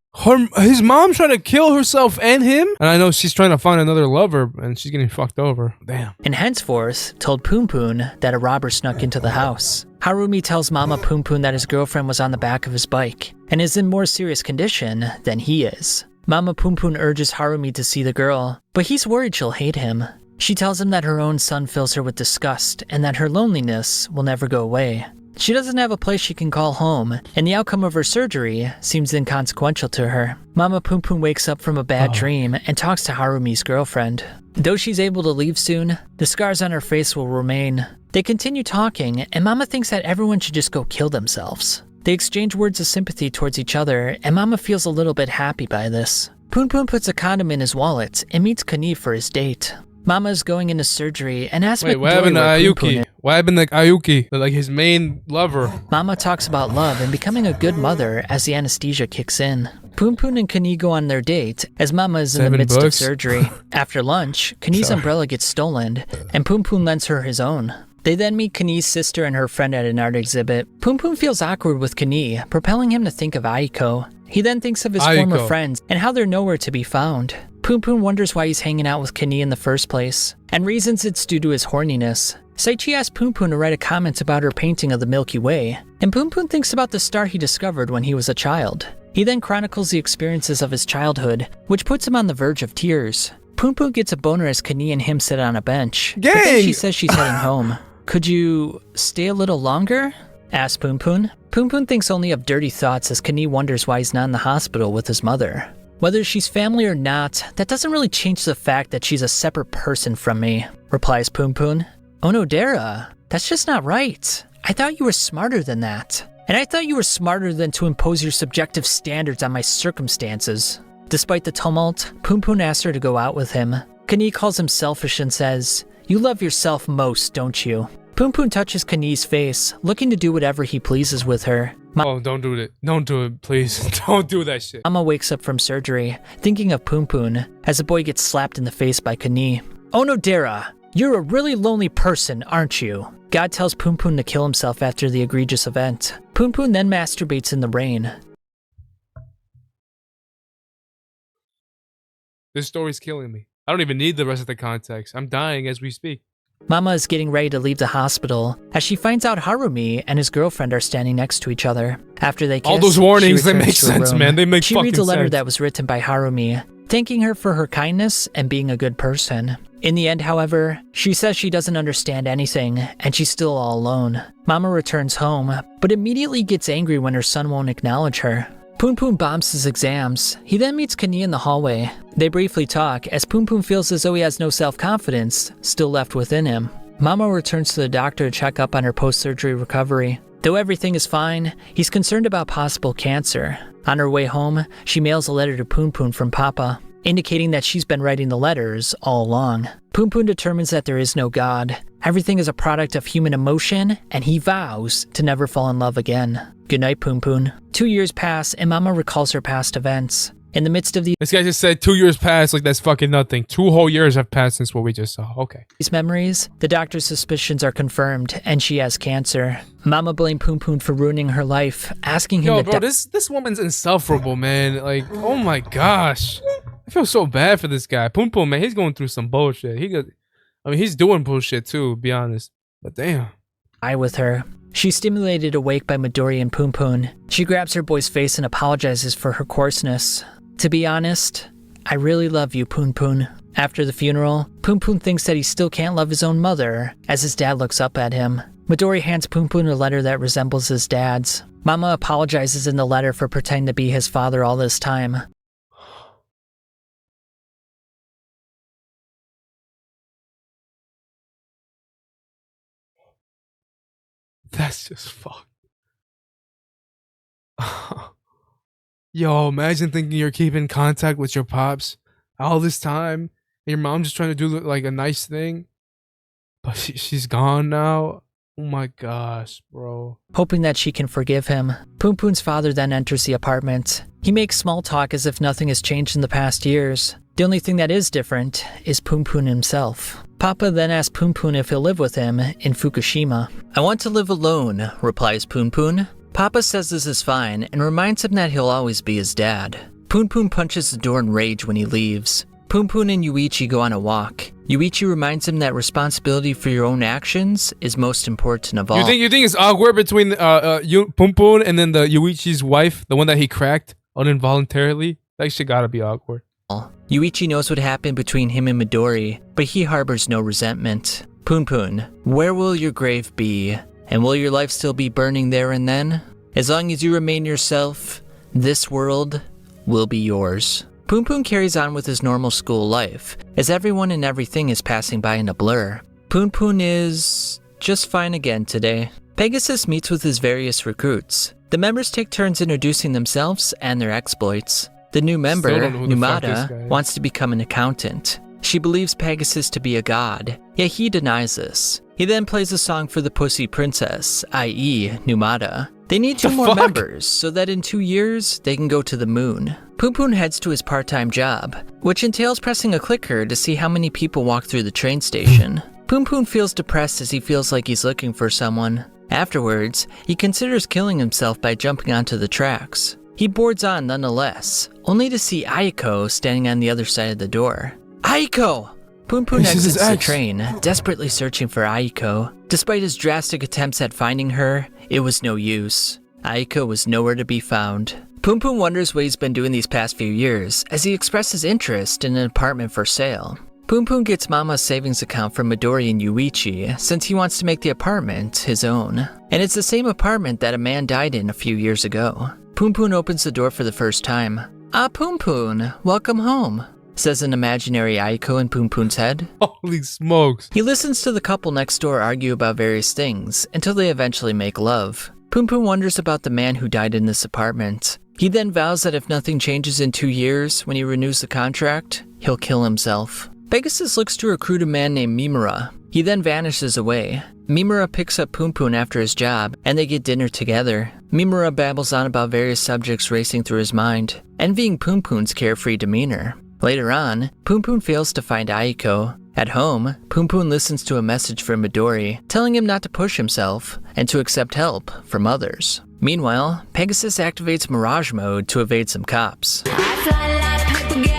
His mom's trying to kill herself and him? And I know she's trying to find another lover and she's getting fucked over. Damn. And henceforth told PunPun that a robber snuck into the house. Harumi tells Mama PunPun that his girlfriend was on the back of his bike and is in more serious condition than he is. Mama PunPun urges Harumi to see the girl, but he's worried she'll hate him. She tells him that her own son fills her with disgust and that her loneliness will never go away. She doesn't have a place she can call home, and the outcome of her surgery seems inconsequential to her. Mama PunPun wakes up from a bad dream and talks to Harumi's girlfriend. Though she's able to leave soon, the scars on her face will remain. They continue talking, and Mama thinks that everyone should just go kill themselves. They exchange words of sympathy towards each other, and Mama feels a little bit happy by this. PunPun puts a condom in his wallet and meets Kani for his date. Mama is going into surgery and asks Wait, what happened to Ayuki? What happened to Ayuki? Like his main lover. Mama talks about love and becoming a good mother as the anesthesia kicks in. PunPun and Kani go on their date as Mama is in the midst of surgery. After lunch, Kani's umbrella gets stolen and PunPun lends her his own. They then meet Kani's sister and her friend at an art exhibit. PunPun feels awkward with Kani, propelling him to think of Aiko. He then thinks of his former friends and how they're nowhere to be found. PunPun wonders why he's hanging out with Kani in the first place, and reasons it's due to his horniness. Saichi asks PunPun to write a comment about her painting of the Milky Way, and PunPun thinks about the star he discovered when he was a child. He then chronicles the experiences of his childhood, which puts him on the verge of tears. PunPun gets a boner as Kani and him sit on a bench, but then she says she's heading home. Could you stay a little longer? Asks PunPun. PunPun thinks only of dirty thoughts as Kani wonders why he's not in the hospital with his mother. Whether she's family or not, that doesn't really change the fact that she's a separate person from me, replies PunPun. Onodera, that's just not right. I thought you were smarter than that. And I thought you were smarter than to impose your subjective standards on my circumstances. Despite the tumult, PunPun asks her to go out with him. Kani calls him selfish and says, "You love yourself most, don't you?" PunPun touches Kani's face, looking to do whatever he pleases with her. Oh, don't do it. Don't do it, please. Don't do that shit. Mama wakes up from surgery, thinking of PunPun, as the boy gets slapped in the face by Kani. Onodera, you're a really lonely person, aren't you? God tells PunPun to kill himself after the egregious event. PunPun then masturbates in the rain. This story's killing me. I don't even need the rest of the context. I'm dying as we speak. Mama is getting ready to leave the hospital as she finds out Harumi and his girlfriend are standing next to each other. After they kiss, all those warnings, they make sense, man. They make fucking sense. She reads a letter that was written by Harumi, thanking her for her kindness and being a good person. In the end, however, she says she doesn't understand anything and she's still all alone. Mama returns home, but immediately gets angry when her son won't acknowledge her. PunPun bombs his exams. He then meets Kani in the hallway. They briefly talk as PunPun feels as though he has no self-confidence still left within him. Mama returns to the doctor to check up on her post-surgery recovery. Though everything is fine, he's concerned about possible cancer. On her way home, she mails a letter to PunPun from Papa, indicating that she's been writing the letters all along. PunPun determines that there is no God. Everything is a product of human emotion, and he vows to never fall in love again. Good night, PunPun. 2 years pass, and Mama recalls her past events. In the midst of This guy just said 2 years passed, like that's fucking nothing. 2 whole years have passed since what we just saw. Okay. these memories, the doctor's suspicions are confirmed, and she has cancer. Mama blamed PunPun for ruining her life, asking him Yo, to bro, this woman's insufferable, man. Like, oh my gosh. I feel so bad for this guy. PunPun, man, he's going through some bullshit. He's doing bullshit too, to be honest. But damn. die with her. She's stimulated awake by Midori and PunPun. She grabs her boy's face and apologizes for her coarseness. To be honest, I really love you, PunPun. After the funeral, PunPun thinks that he still can't love his own mother, as his dad looks up at him. Midori hands PunPun a letter that resembles his dad's. Mama apologizes in the letter for pretending to be his father all this time. That's just fucked. Yo, imagine thinking you're keeping contact with your pops all this time, and your mom just trying to do like a nice thing, but she's gone now. Oh my gosh, bro. Hoping that she can forgive him, PunPun's father then enters the apartment. He makes small talk as if nothing has changed in the past years. The only thing that is different is PunPun himself. Papa then asks PunPun if he'll live with him in Fukushima. I want to live alone, replies PunPun. Papa says this is fine and reminds him that he'll always be his dad. PunPun punches the door in rage when he leaves. PunPun and Yuichi go on a walk. Yuichi reminds him that responsibility for your own actions is most important of all. You think it's awkward between PunPun and then the Yuichi's wife, the one that he cracked uninvoluntarily? That shit gotta be awkward. Yuichi knows what happened between him and Midori, but he harbors no resentment. PunPun, where will your grave be? And will your life still be burning there and then? As long as you remain yourself, this world will be yours. PunPun carries on with his normal school life, as everyone and everything is passing by in a blur. PunPun is just fine again today. Pegasus meets with his various recruits. The members take turns introducing themselves and their exploits. The new member, Numata, wants to become an accountant. She believes Pegasus to be a god, yet he denies this. He then plays a song for the Pussy Princess, i.e. Numata. They need 2 more members, so that in 2 years, they can go to the moon. PunPun heads to his part-time job, which entails pressing a clicker to see how many people walk through the train station. PunPun feels depressed as he feels like he's looking for someone. Afterwards, he considers killing himself by jumping onto the tracks. He boards on nonetheless, only to see Aiko standing on the other side of the door. Aiko! PunPun exits the train, desperately searching for Aiko. Despite his drastic attempts at finding her, it was no use. Aiko was nowhere to be found. PunPun wonders what he's been doing these past few years, as he expresses interest in an apartment for sale. PunPun gets Mama's savings account from Midori and Yuichi, since he wants to make the apartment his own. And it's the same apartment that a man died in a few years ago. PunPun opens the door for the first time. "Ah, PunPun, welcome home," says an imaginary Aiko in PunPun's head. Holy smokes. He listens to the couple next door argue about various things, until they eventually make love. PunPun wonders about the man who died in this apartment. He then vows that if nothing changes in 2 years, when he renews the contract, he'll kill himself. Pegasus looks to recruit a man named Mimura. He then vanishes away. Mimura picks up PunPun after his job, and they get dinner together. Mimura babbles on about various subjects racing through his mind, envying PunPun's carefree demeanor. Later on, PunPun fails to find Aiko. At home, PunPun listens to a message from Midori, telling him not to push himself, and to accept help from others. Meanwhile, Pegasus activates Mirage Mode to evade some cops.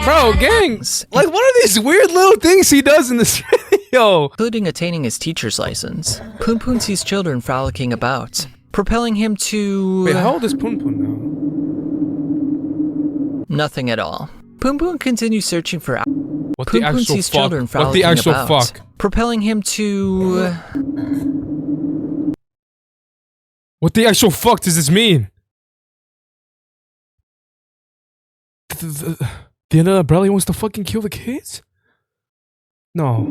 Bro, gangs! Like, what are these weird little things he does in this video? Including attaining his teacher's license. PunPun sees children frolicking about, propelling him to... Wait, how old is PunPun now? Nothing at all. PunPun continues searching for... What the PunPun actual sees fuck? children What frolicking the actual about, fuck? propelling him to... What the actual fuck does this mean? The end of the umbrella wants to fucking kill the kids? No.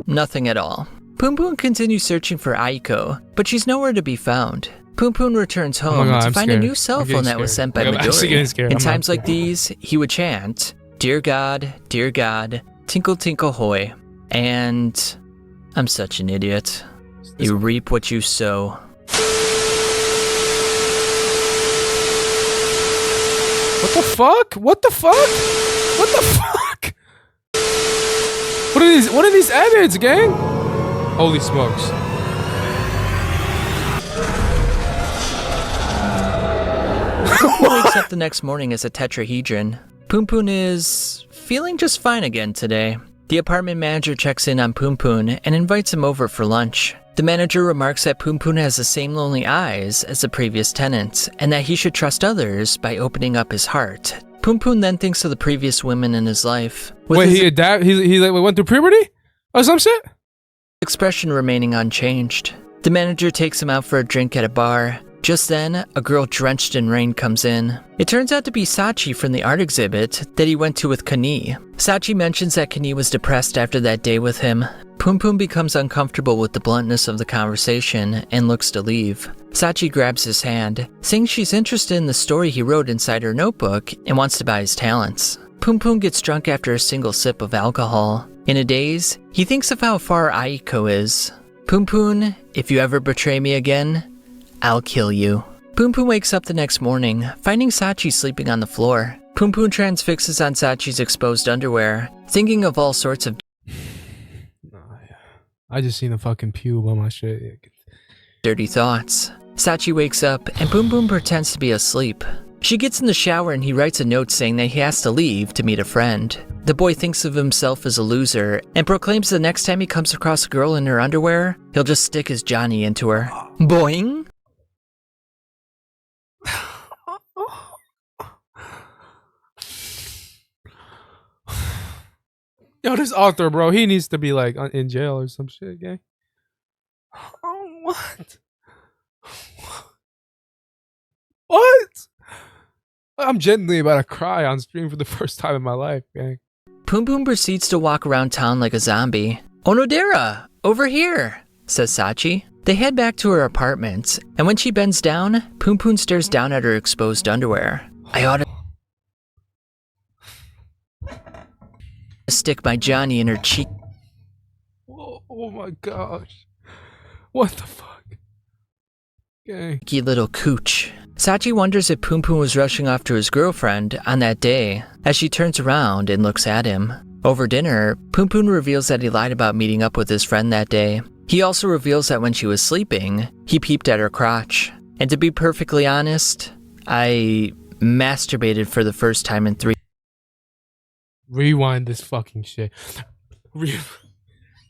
Nothing at all. PunPun continues searching for Aiko, but she's nowhere to be found. PunPun returns home God, to I'm find scared. a new cell I'm getting phone that was sent by I'm actually getting Midori. scared. In I'm not times like scared. these, he would chant, dear God, tinkle tinkle hoy." And I'm such an idiot. You reap what you sow. What the fuck? What the fuck? What the fuck? What are these edits, gang? Holy smokes. PunPun wakes up the next morning as a tetrahedron. PunPun is feeling just fine again today. The apartment manager checks in on PunPun and invites him over for lunch. The manager remarks that PunPun has the same lonely eyes as the previous tenant, and that he should trust others by opening up his heart. PunPun then thinks of the previous women in his life. Wait, he like went through puberty? Or some shit? Expression remaining unchanged. The manager takes him out for a drink at a bar. Just then, a girl drenched in rain comes in. It turns out to be Sachi from the art exhibit that he went to with Kani. Sachi mentions that Kani was depressed after that day with him. PunPun becomes uncomfortable with the bluntness of the conversation and looks to leave. Sachi grabs his hand, saying she's interested in the story he wrote inside her notebook and wants to buy his talents. PunPun gets drunk after a single sip of alcohol. In a daze, he thinks of how far Aiko is. PunPun, if you ever betray me again, I'll kill you. PunPun wakes up the next morning, finding Sachi sleeping on the floor. PunPun transfixes on Sachi's exposed underwear, thinking of all sorts of I just seen a fucking pube on my shit. dirty thoughts. Sachi wakes up and PunPun pretends to be asleep. She gets in the shower and he writes a note saying that he has to leave to meet a friend. The boy thinks of himself as a loser and proclaims the next time he comes across a girl in her underwear, he'll just stick his Johnny into her. Boing! Yo, this author, bro, he needs to be like in jail or some shit, gang. What? What? I'm genuinely about to cry on stream for the first time in my life, gang. PunPun proceeds to walk around town like a zombie. Onodera, over here, says Sachi. They head back to her apartment, and when she bends down, PunPun stares down at her exposed underwear. I ought to stick my Johnny in her cheek. Oh my gosh. What the fuck? Okay. Little cooch. Sachi wonders if PunPun was rushing off to his girlfriend on that day as she turns around and looks at him. Over dinner, PunPun reveals that he lied about meeting up with his friend that day. He also reveals that when she was sleeping, he peeped at her crotch. And to be perfectly honest, I masturbated for the first time in 3 Rewind this fucking shit.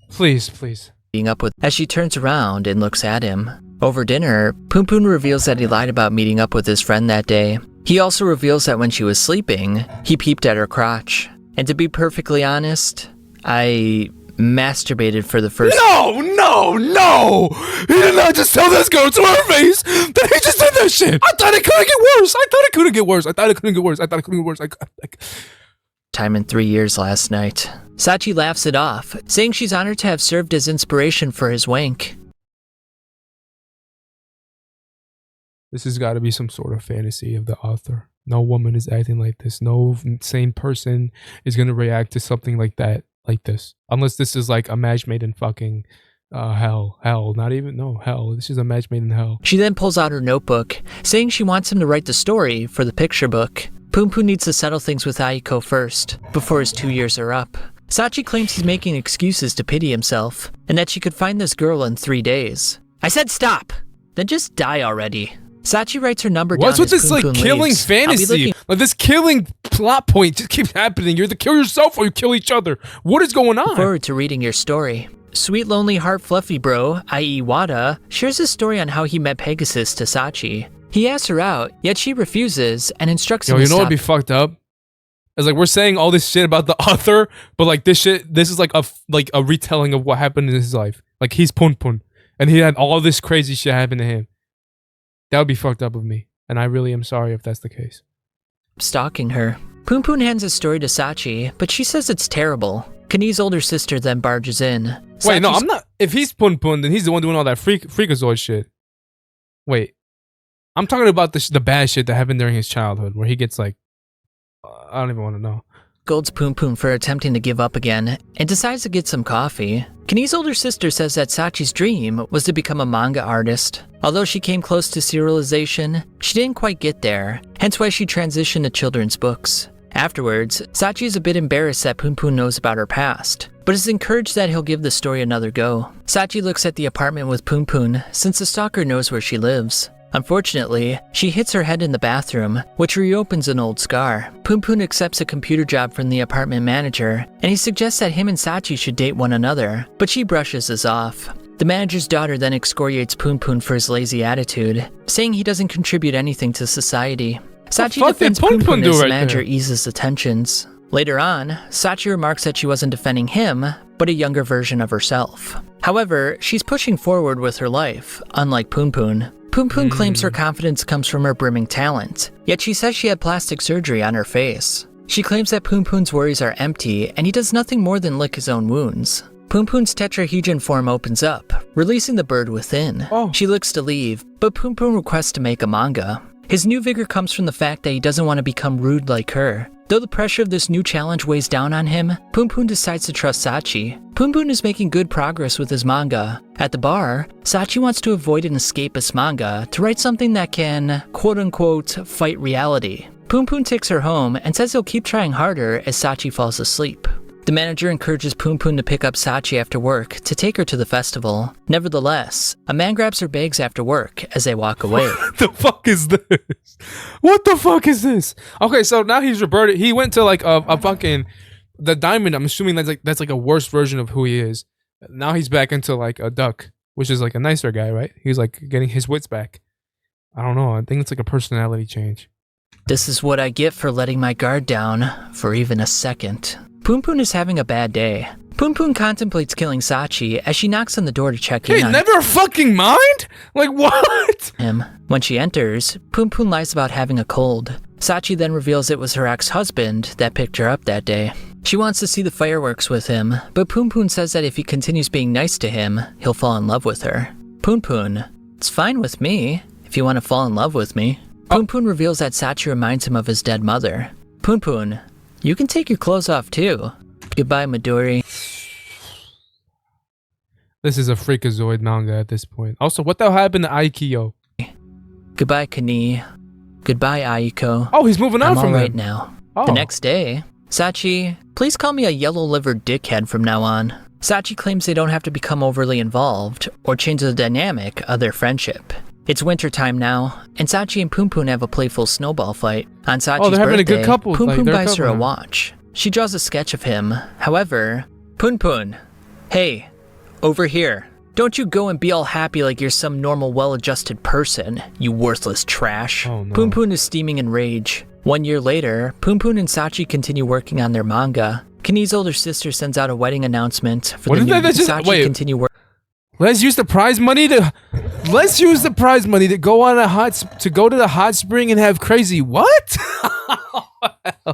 Please. being up with as she turns around and looks at him. Over dinner, PunPun reveals that he lied about meeting up with his friend that day. He also reveals that when she was sleeping, he peeped at her crotch. And to be perfectly honest, I masturbated for the first No! He did not just tell this girl to her face that he just did that shit. I thought it couldn't get worse. time in 3 years last night. Sachi laughs it off, saying she's honored to have served as inspiration for his wank. This has got to be some sort of fantasy of the author. No woman is acting like this. No sane person is going to react to something like that, like this. Unless this is like a match made in fucking hell. Hell. This is a match made in hell. She then pulls out her notebook, saying she wants him to write the story for the picture book. PunPun needs to settle things with Aiko first, before his 2 years are up. Sachi claims he's making excuses to pity himself, and that she could find this girl in 3 days. I said stop! Then just die already. Sachi writes her number down. What's with as this PunPun like killing leaves. fantasy? Like this killing plot point just keeps happening. You either kill yourself or you kill each other. What is going on? Forward to reading your story. Sweet Lonely Heart Fluffy Bro, i.e. Wada, shares his story on how he met Pegasus to Sachi. He asks her out, yet she refuses and instructs him to you know stop. what'd be fucked up? It's like we're saying all this shit about the author, but like this is like a retelling of what happened in his life. Like he's PunPun, and he had all this crazy shit happen to him. That would be fucked up of me, and I really am sorry if that's the case. Stalking her. PunPun hands his story to Sachi, but she says it's terrible. Kani's older sister then barges in. Wait, no, I'm not. If he's PunPun, then he's the one doing all that freakazoid shit. Wait, I'm talking about the bad shit that happened during his childhood, where he gets like, I don't even want to know. Scolds PunPun for attempting to give up again, and decides to get some coffee. Kani's older sister says that Sachi's dream was to become a manga artist. Although she came close to serialization, she didn't quite get there, hence why she transitioned to children's books. Afterwards, Sachi is a bit embarrassed that PunPun knows about her past, but is encouraged that he'll give the story another go. Sachi looks at the apartment with PunPun, since the stalker knows where she lives. Unfortunately, she hits her head in the bathroom, which reopens an old scar. PunPun accepts a computer job from the apartment manager, and he suggests that him and Sachi should date one another, but she brushes this off. The manager's daughter then excoriates PunPun for his lazy attitude, saying he doesn't contribute anything to society. Sachi defends PunPun as the manager eases the tensions. Later on, Sachi remarks that she wasn't defending him, but a younger version of herself. However, she's pushing forward with her life, unlike PunPun. PunPun claims her confidence comes from her brimming talent, yet she says she had plastic surgery on her face. She claims that PunPun's worries are empty, and he does nothing more than lick his own wounds. PunPun's tetrahedron form opens up, releasing the bird within. She looks to leave, but PunPun requests to make a manga. His new vigor comes from the fact that he doesn't want to become rude like her. Though the pressure of this new challenge weighs down on him, PunPun decides to trust Sachi. PunPun is making good progress with his manga. At the bar, Sachi wants to avoid an escapist manga to write something that can, quote-unquote, fight reality. PunPun takes her home and says he'll keep trying harder as Sachi falls asleep. The manager encourages PunPun to pick up Sachi after work to take her to the festival. Nevertheless, a man grabs her bags after work as they walk away. What the fuck is this? What the fuck is this? Okay, so now he's reverted. He went to like a fucking the diamond. I'm assuming that's like a worse version of who he is. Now he's back into like a duck, which is like a nicer guy, right? He's like getting his wits back. I don't know. I think it's like a personality change. This is what I get for letting my guard down for even a second. PunPun is having a bad day. PunPun contemplates killing Sachi as she knocks on the door to check Hey, in on never fucking mind? Like, what? him. When she enters, PunPun lies about having a cold. Sachi then reveals it was her ex-husband that picked her up that day. She wants to see the fireworks with him, but PunPun says that if he continues being nice to him, he'll fall in love with her. PunPun, it's fine with me, if you want to fall in love with me. PunPun reveals that Sachi reminds him of his dead mother. PunPun, you can take your clothes off too. Goodbye, Midori. This is a freakazoid manga at this point. Also, what the hell happened to Aikyo? Goodbye, Kani. Goodbye, Aiko. Oh, he's moving on I'm from all right them. now. Oh. The next day, Sachi, please call me a yellow-livered dickhead from now on. Sachi claims they don't have to become overly involved or change the dynamic of their friendship. It's wintertime now, and Sachi and PunPun have a playful snowball fight. On Sachi's they're having a birthday, good couple, like, PunPun they're a buys her a couple now. watch. She draws a sketch of him. However, PunPun, hey, over here. Don't you go and be all happy like you're some normal, well-adjusted person, you worthless trash. Oh, no. PunPun is steaming in rage. 1 year later, PunPun and Sachi continue working on their manga. Kani's older sister sends out a wedding announcement for What the is new that? That's just- Sachi wait. continue working. Let's use the prize money to go on to go to the hot spring and have crazy what?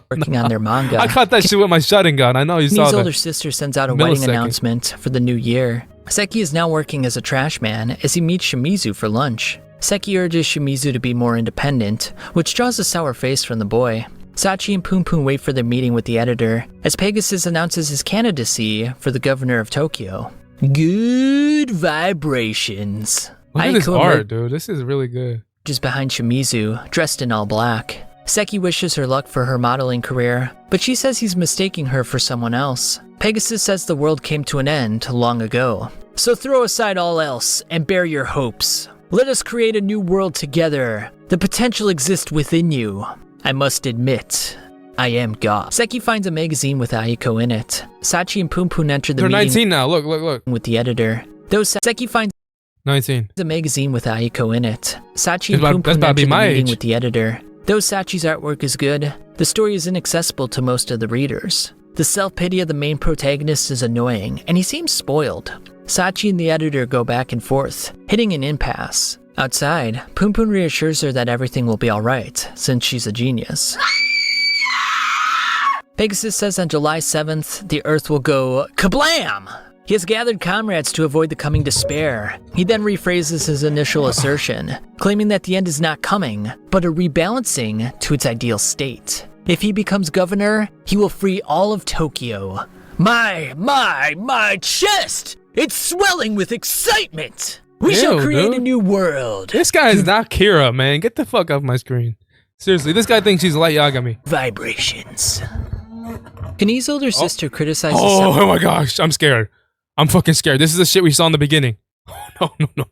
Working on their manga. I caught that shit with my shotgun gun. I know you saw Kani's that. older sister sends out a wedding Millisecond. announcement for the new year. Seki is now working as a trash man as he meets Shimizu for lunch. Seki urges Shimizu to be more independent, which draws a sour face from the boy. Sachi and PunPun wait for their meeting with the editor as Pegasus announces his candidacy for the governor of Tokyo. Good vibrations. Look at this Aiko art, dude. This is really good. emerges behind Shimizu, dressed in all black. Seki wishes her luck for her modeling career, but she says he's mistaking her for someone else. Pegasus says the world came to an end long ago. So throw aside all else and bear your hopes. Let us create a new world together. The potential exists within you. I must admit, I am God. Seki finds a magazine with Aiko in it. Sachi and PunPun enter the They're meeting 19 now. Look. with the editor. Though Seki finds 19. a magazine with Aiko in it. Sachi That's and about PunPun to enter be the my meeting age. with the editor. Though Sachi's artwork is good, the story is inaccessible to most of the readers. The self-pity of the main protagonist is annoying, and he seems spoiled. Sachi and the editor go back and forth, hitting an impasse. Outside, PunPun reassures her that everything will be alright, since she's a genius. Pegasus says on July 7th, the Earth will go kablam! He has gathered comrades to avoid the coming despair. He then rephrases his initial assertion, claiming that the end is not coming, but a rebalancing to its ideal state. If he becomes governor, he will free all of Tokyo. My chest! It's swelling with excitement! We shall Ew, create a dude. new world. This guy is not Kira, man. Get the fuck off my screen. Seriously, this guy thinks he's Light Yagami. Vibrations. Kani's older sister criticizes Oh my gosh, I'm scared. I'm fucking scared. This is the shit we saw in the beginning. Oh, no.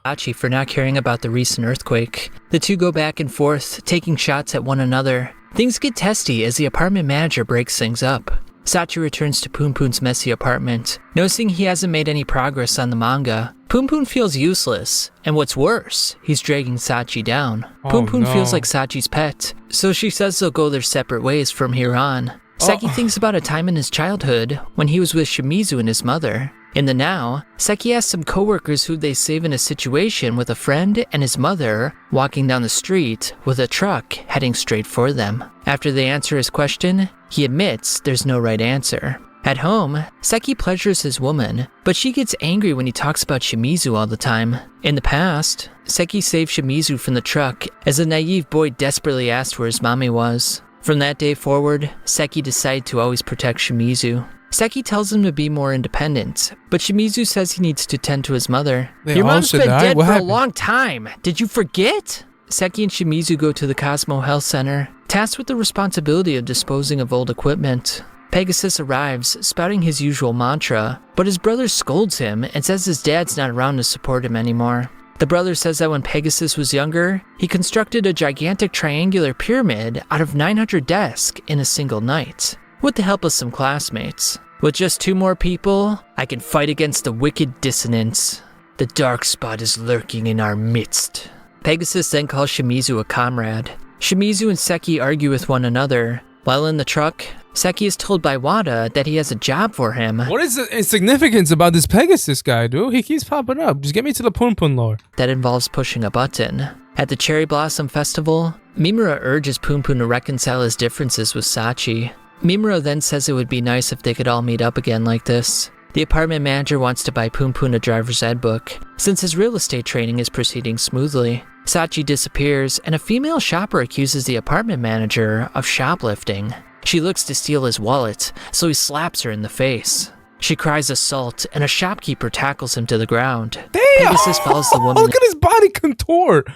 Sachi for not caring about the recent earthquake. The two go back and forth, taking shots at one another. Things get testy as the apartment manager breaks things up. Sachi returns to PunPun's messy apartment. Noticing he hasn't made any progress on the manga, PunPun feels useless, and what's worse, he's dragging Sachi down. Oh, PunPun no. feels like Sachi's pet, so she says they'll go their separate ways from here on. Seki thinks about a time in his childhood when he was with Shimizu and his mother. In the now, Seki asks some coworkers who they save in a situation with a friend and his mother walking down the street with a truck heading straight for them. After they answer his question, he admits there's no right answer. At home, Seki pleasures his woman, but she gets angry when he talks about Shimizu all the time. In the past, Seki saved Shimizu from the truck as a naive boy desperately asked where his mommy was. From that day forward, Seki decided to always protect Shimizu. Seki tells him to be more independent, but Shimizu says he needs to tend to his mother. Your all mom's should been die? dead What for happened? a long time. Did you forget? Seki and Shimizu go to the Cosmo Health Center, tasked with the responsibility of disposing of old equipment. Pegasus arrives, spouting his usual mantra, but his brother scolds him and says his dad's not around to support him anymore. The brother says that when Pegasus was younger, he constructed a gigantic triangular pyramid out of 900 desks in a single night, with the help of some classmates. With just 2 more people, I can fight against the wicked dissonance. The dark spot is lurking in our midst. Pegasus then calls Shimizu a comrade. Shimizu and Seki argue with one another. While in the truck, Seki is told by Wada that he has a job for him. What is the significance about this Pegasus guy, dude? He keeps popping up. Just get me to the PunPun lore. That involves pushing a button. At the Cherry Blossom Festival, Mimura urges PunPun to reconcile his differences with Sachi. Mimura then says it would be nice if they could all meet up again like this. The apartment manager wants to buy PunPun a driver's ed book, since his real estate training is proceeding smoothly. Sachi disappears, and a female shopper accuses the apartment manager of shoplifting. She looks to steal his wallet, so he slaps her in the face. She cries assault, and a shopkeeper tackles him to the ground. Damn! Pegasus follows the woman. Look at his body contort.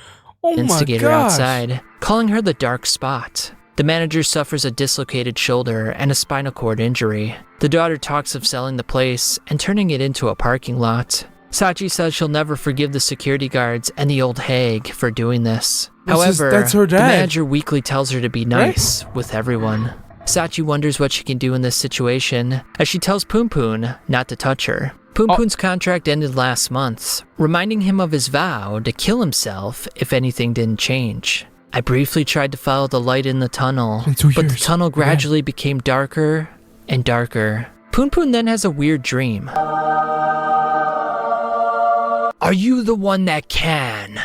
Oh my Instigator gosh. outside, calling her the Dark Spot. The manager suffers a dislocated shoulder and a spinal cord injury. The daughter talks of selling the place and turning it into a parking lot. Sachi says she'll never forgive the security guards and the old hag for doing this. However, that's her dad. the manager weakly tells her to be nice with everyone. Sachi wonders what she can do in this situation, as she tells PunPun not to touch her. PunPun's contract ended last month, reminding him of his vow to kill himself if anything didn't change. I briefly tried to follow the light in the tunnel, but the tunnel gradually became darker and darker. PunPun then has a weird dream. Are you the one that can?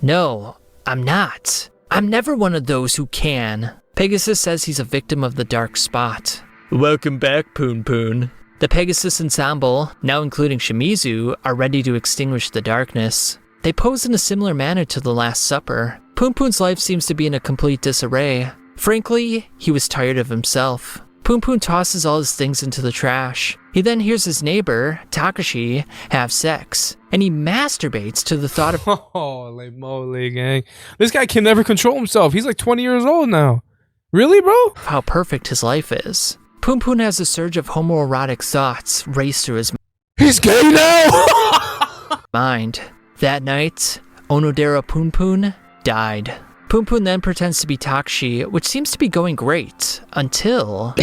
No, I'm not. I'm never one of those who can. Pegasus says he's a victim of the Dark Spot. Welcome back, PunPun. The Pegasus ensemble, now including Shimizu, are ready to extinguish the darkness. They pose in a similar manner to the Last Supper. PunPun's life seems to be in a complete disarray. Frankly, he was tired of himself. PunPun tosses all his things into the trash. He then hears his neighbor, Takashi, have sex, and he masturbates to the thought of Holy moly, gang. This guy can never control himself. He's like 20 years old now. Really, bro? how perfect his life is. PunPun has a surge of homoerotic thoughts race through his He's gay now! mind. That night, Onodera PunPun died. PunPun then pretends to be Takashi, which seems to be going great, until...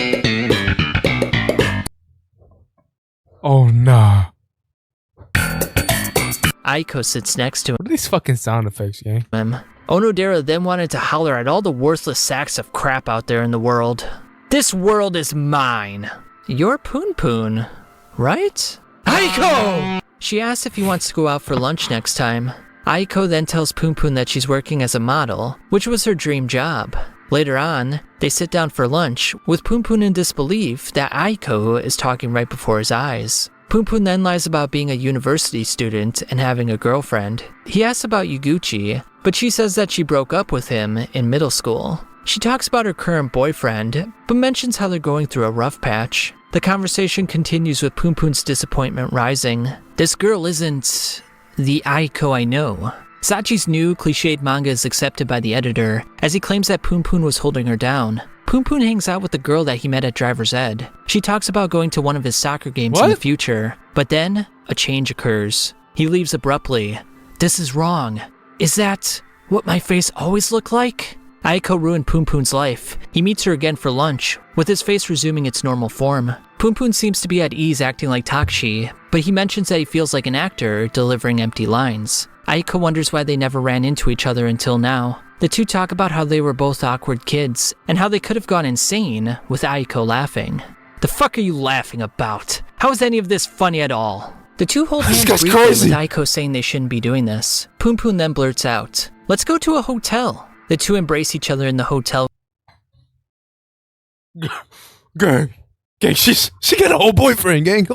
Oh, nah. Aiko sits next to What are these fucking sound effects, gang? him. Onodera then wanted to holler at all the worthless sacks of crap out there in the world. This world is mine. You're PunPun, right? Aiko! She asks if he wants to go out for lunch next time. Aiko then tells PunPun that she's working as a model, which was her dream job. Later on, they sit down for lunch, with PunPun in disbelief that Aiko is talking right before his eyes. PunPun then lies about being a university student and having a girlfriend. He asks about Yuguchi, but she says that she broke up with him in middle school. She talks about her current boyfriend, but mentions how they're going through a rough patch. The conversation continues with PunPun's disappointment rising. This girl isn't the Aiko I know. Sachi's new, cliched manga is accepted by the editor, as he claims that PunPun was holding her down. PunPun hangs out with the girl that he met at driver's ed. She talks about going to one of his soccer games in the future, but then a change occurs. He leaves abruptly. This is wrong. Is that what my face always looked like? Aiko ruined PunPun's life. He meets her again for lunch, with his face resuming its normal form. PunPun seems to be at ease acting like Takashi, but he mentions that he feels like an actor delivering empty lines. Aiko wonders why they never ran into each other until now. The two talk about how they were both awkward kids, and how they could have gone insane with Aiko laughing. The fuck are you laughing about? How is any of this funny at all? The two hold hands briefly with Aiko saying they shouldn't be doing this. PunPun then blurts out, "Let's go to a hotel." The two embrace each other in the hotel Gang, she got a whole boyfriend, gang.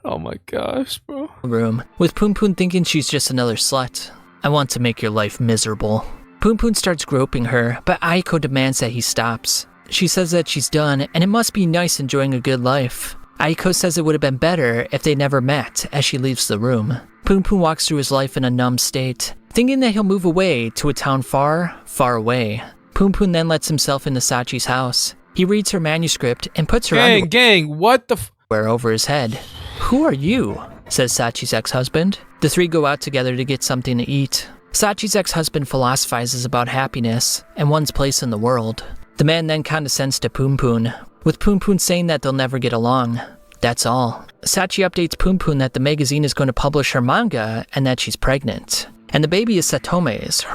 Oh my gosh, bro. room, with PunPun thinking she's just another slut. I want to make your life miserable. PunPun starts groping her, but Aiko demands that he stops. She says that she's done, and it must be nice enjoying a good life. Aiko says it would have been better if they never met as she leaves the room. PunPun walks through his life in a numb state, thinking that he'll move away to a town far, far away. PunPun then lets himself into Sachi's house. He reads her manuscript and puts her Gang, what the underwear over his head. "Who are you?" says Sachi's ex-husband. The three go out together to get something to eat. Sachi's ex-husband philosophizes about happiness and one's place in the world. The man then condescends to PunPun, with PunPun saying that they'll never get along. That's all. Sachi updates PunPun that the magazine is going to publish her manga and that she's pregnant. And the baby is Satome's,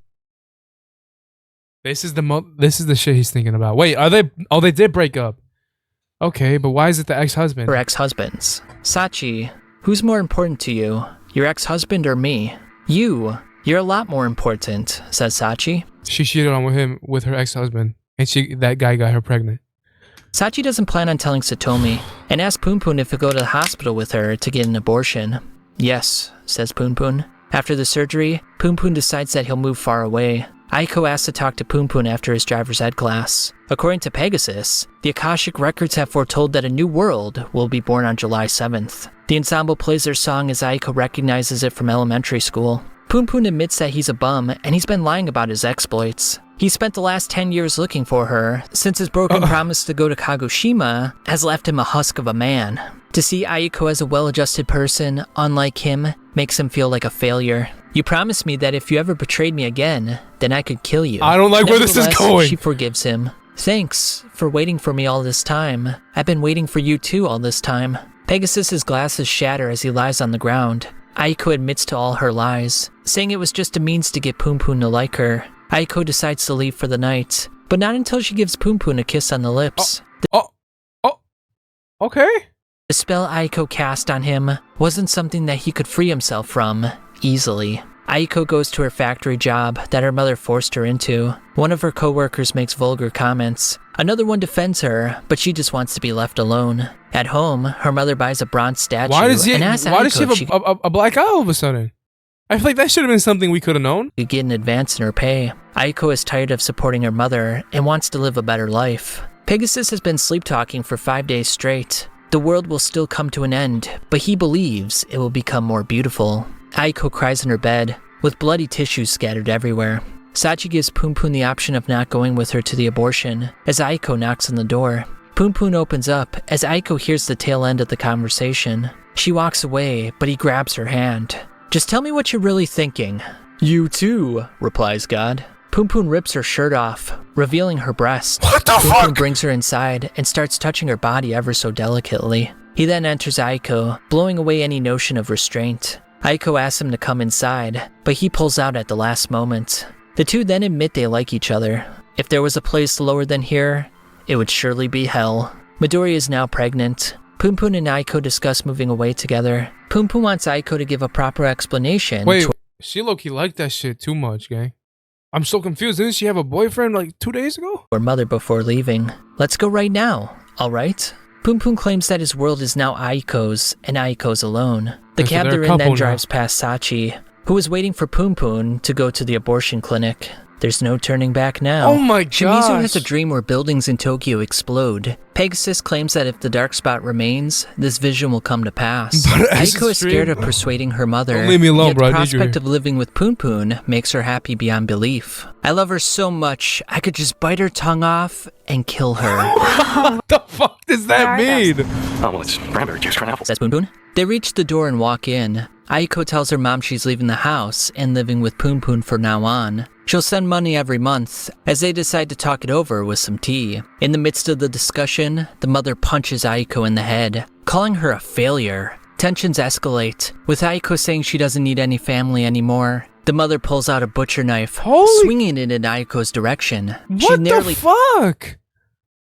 This is the shit he's thinking about. Wait, are they? Oh, they did break up. Okay, but why is it the ex-husband? Her ex-husbands. Sachi, who's more important to you? Your ex-husband or me? You're a lot more important, says Sachi. She cheated on with her ex-husband, and that guy got her pregnant. Sachi doesn't plan on telling Satomi, and asks PunPun if he'll go to the hospital with her to get an abortion. Yes, says PunPun. After the surgery, PunPun decides that he'll move far away. Aiko asks to talk to PunPun after his driver's ed class. According to Pegasus, the Akashic records have foretold that a new world will be born on July 7th. The ensemble plays their song as Aiko recognizes it from elementary school. PunPun admits that he's a bum and he's been lying about his exploits. He spent the last 10 years looking for her, since his broken promise to go to Kagoshima has left him a husk of a man. To see Aiko as a well-adjusted person, unlike him, makes him feel like a failure. You promised me that if you ever betrayed me again, then I could kill you. I don't like where this is going. She forgives him. Thanks for waiting for me all this time. I've been waiting for you too all this time. Pegasus's glasses shatter as he lies on the ground. Aiko admits to all her lies, saying it was just a means to get PunPun to like her. Aiko decides to leave for the night, but not until she gives PunPun a kiss on the lips. Okay. The spell Aiko cast on him wasn't something that he could free himself from easily. Aiko goes to her factory job that her mother forced her into. One of her co-workers makes vulgar comments. Another one defends her, but she just wants to be left alone. At home, her mother buys a bronze statue and asks why does Aiko she have a black eye all of a sudden? I feel like that should have been something we could have known. to get an advance in her pay. Aiko is tired of supporting her mother and wants to live a better life. Pegasus has been sleep-talking for 5 days straight. The world will still come to an end, but he believes it will become more beautiful. Aiko cries in her bed, with bloody tissues scattered everywhere. Sachi gives PunPun the option of not going with her to the abortion, as Aiko knocks on the door. PunPun opens up, as Aiko hears the tail end of the conversation. She walks away, but he grabs her hand. Just tell me what you're really thinking. You too, replies God. PunPun rips her shirt off, revealing her breast. What the PunPun fuck? brings her inside and starts touching her body ever so delicately. He then enters Aiko, blowing away any notion of restraint. Aiko asks him to come inside, but he pulls out at the last moment. The two then admit they like each other. If there was a place lower than here, it would surely be hell. Midori is now pregnant. PunPun and Aiko discuss moving away together. PunPun wants Aiko to give a proper explanation. Wait, she low-key liked that shit too much, gang. I'm so confused. Didn't she have a boyfriend like 2 days ago? Her mother before leaving. Let's go right now, alright? PunPun claims that his world is now Aiko's, and Aiko's alone. The So cab they're a they're in then couple now. drives past Sachi, who is waiting for PunPun to go to the abortion clinic. There's no turning back now. Oh my Shimizu has a gosh. dream where buildings in Tokyo explode. Pegasus claims that if the dark spot remains, this vision will come to pass. But as Aiko a is scared of stream- persuading her mother. Don't leave me alone, yet bro. I the need you prospect here. of living with PunPun makes her happy beyond belief. I love her so much, I could just bite her tongue off and kill her. What the fuck does that mean? Oh, well, it's cranberry juice for an apple. Says PunPun. They reach the door and walk in. Aiko tells her mom she's leaving the house and living with PunPun from now on. She'll send money every month, as they decide to talk it over with some tea. In the midst of the discussion, the mother punches Aiko in the head, calling her a failure. Tensions escalate, with Aiko saying she doesn't need any family anymore. The mother pulls out a butcher knife, Holy- swinging it in Aiko's direction. She What nearly the fuck?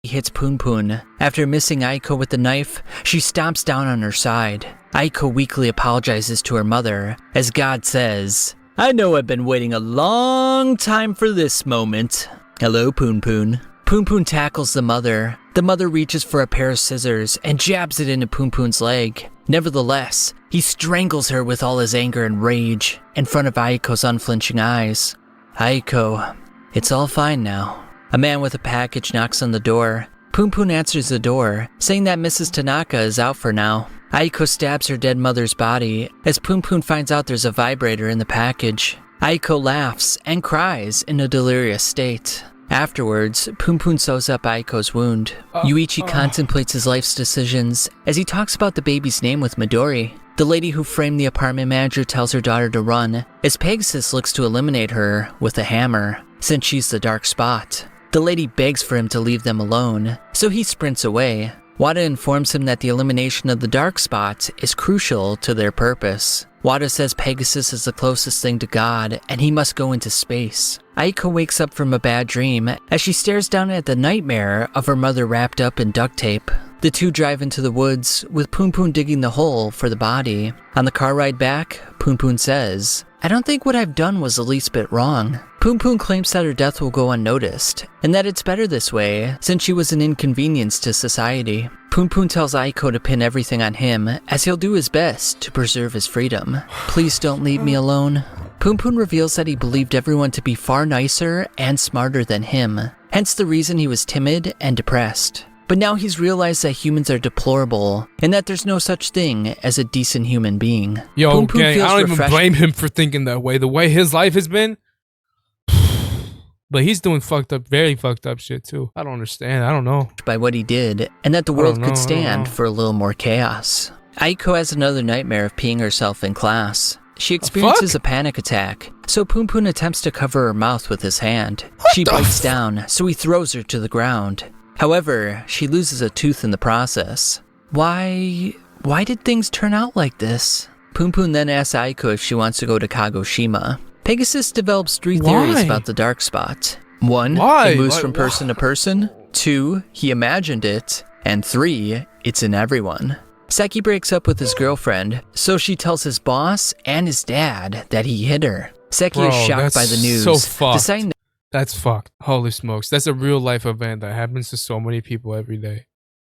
hits PunPun. After missing Aiko with the knife, she stomps down on her side. Aiko weakly apologizes to her mother, as God says, I know I've been waiting a long time for this moment. Hello, PunPun. PunPun tackles the mother. The mother reaches for a pair of scissors and jabs it into PunPun's leg. Nevertheless, he strangles her with all his anger and rage in front of Aiko's unflinching eyes. Aiko, it's all fine now. A man with a package knocks on the door. PunPun answers the door, saying that Mrs. Tanaka is out for now. Aiko stabs her dead mother's body as PunPun finds out there's a vibrator in the package. Aiko laughs and cries in a delirious state. Afterwards, PunPun sews up Aiko's wound. Yuichi contemplates his life's decisions as he talks about the baby's name with Midori. The lady who framed the apartment manager tells her daughter to run, as Pegasus looks to eliminate her with a hammer, since she's the dark spot. The lady begs for him to leave them alone, so he sprints away. Wada informs him that the elimination of the dark spot is crucial to their purpose. Wada says Pegasus is the closest thing to God, and he must go into space. Aiko wakes up from a bad dream as she stares down at the nightmare of her mother wrapped up in duct tape. The two drive into the woods, with PunPun digging the hole for the body. On the car ride back, PunPun says, "I don't think what I've done was the least bit wrong." PunPun claims that her death will go unnoticed, and that it's better this way, since she was an inconvenience to society. PunPun tells Aiko to pin everything on him, as he'll do his best to preserve his freedom. "Please don't leave me alone." PunPun reveals that he believed everyone to be far nicer and smarter than him, hence the reason he was timid and depressed. But now he's realized that humans are deplorable, and that there's no such thing as a decent human being. Yo, PunPun gang, feels I don't even refreshed blame him for thinking that way. The way his life has been. But he's doing very fucked up shit too. I don't understand. I don't know. by what he did, and that the world could stand for a little more chaos. Aiko has another nightmare of peeing herself in class. She experiences a panic attack, so PunPun attempts to cover her mouth with his hand. She bites down, so he throws her to the ground. However, she loses a tooth in the process. Why did things turn out like this? PunPun then asks Aiko if she wants to go to Kagoshima. Pegasus develops three theories about the dark spot. 1, it moves from person to person. 2, he imagined it. And 3, it's in everyone. Seki breaks up with his girlfriend, so she tells his boss and his dad that he hit her. Seki is shocked by the news, deciding that's fucked. Holy smokes. That's a real life event that happens to so many people every day.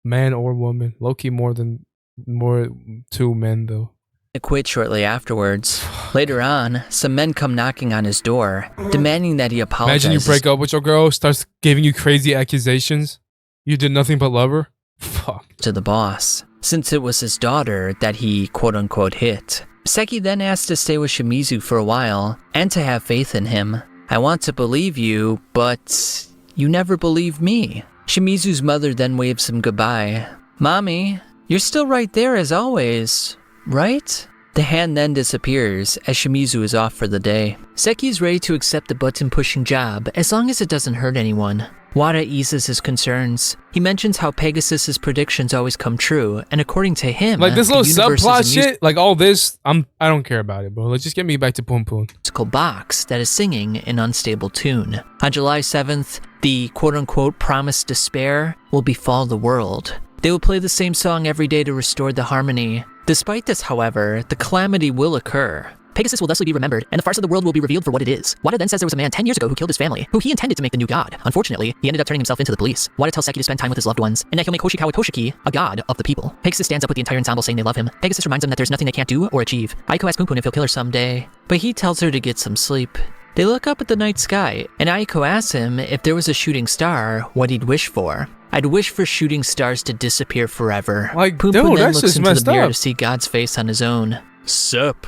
Man or woman. Low-key more 2 men though. to quit shortly afterwards. Later on, some men come knocking on his door, demanding that he apologize. Imagine you break up with your girl, starts giving you crazy accusations. You did nothing but love her? Fuck. To the boss, since it was his daughter that he quote-unquote hit. Seki then asked to stay with Shimizu for a while, and to have faith in him. I want to believe you, but you never believe me. Shimizu's mother then waves him goodbye. Mommy, you're still right there as always, right? The hand then disappears as Shimizu is off for the day. Seki is ready to accept the button-pushing job as long as it doesn't hurt anyone. Wada eases his concerns. He mentions how Pegasus's predictions always come true, and according to him, like this little the universe subplot is a shit, like all this, I don't care about it, bro. Let's just get me back to PunPun. musical box that is singing an unstable tune. On July 7th, the quote-unquote promised despair will befall the world. They will play the same song every day to restore the harmony. Despite this, however, the calamity will occur. Pegasus will thusly be remembered, and the farce of the world will be revealed for what it is. Wada then says there was a man 10 years ago who killed his family, who he intended to make the new god. Unfortunately, he ended up turning himself into the police. Wada tells Seki to spend time with his loved ones, and that he'll make Hoshikawa Toshiki a god of the people. Pegasus stands up with the entire ensemble saying they love him. Pegasus reminds him that there's nothing they can't do or achieve. Aiko asks PunPun if he'll kill her someday, but he tells her to get some sleep. They look up at the night sky, and Aiko asks him if there was a shooting star, what he'd wish for. I'd wish for shooting stars to disappear forever. Like, PunPun dude, then that's looks just into the messed mirror up. to see God's face on his own. Sup.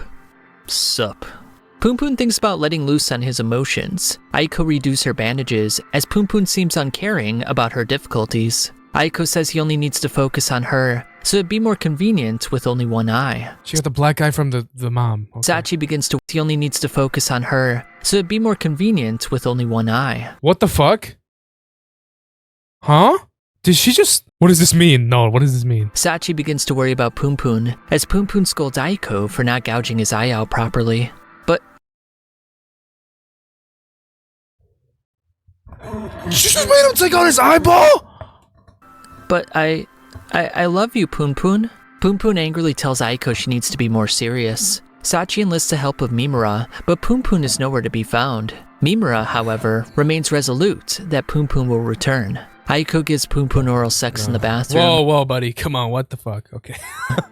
PunPun thinks about letting loose on his emotions. Aiko redoes her bandages, as PunPun seems uncaring about her difficulties. Aiko says he only needs to focus on her, so it'd be more convenient with only one eye. She got the black guy from the mom. Okay. Sachi begins to he only needs to focus on her, so it'd be more convenient with only one eye. What the fuck? Huh? Did she just... What does this mean? No, what does this mean? Sachi begins to worry about PunPun, as PunPun scolds Aiko for not gouging his eye out properly. But She just made him take out his eyeball? But I love you, PunPun. PunPun angrily tells Aiko she needs to be more serious. Sachi enlists the help of Mimura, but PunPun is nowhere to be found. Mimura, however, remains resolute that PunPun will return. Aiko gives PunPun oral sex in the bathroom. Whoa, buddy. Come on, what the fuck? Okay.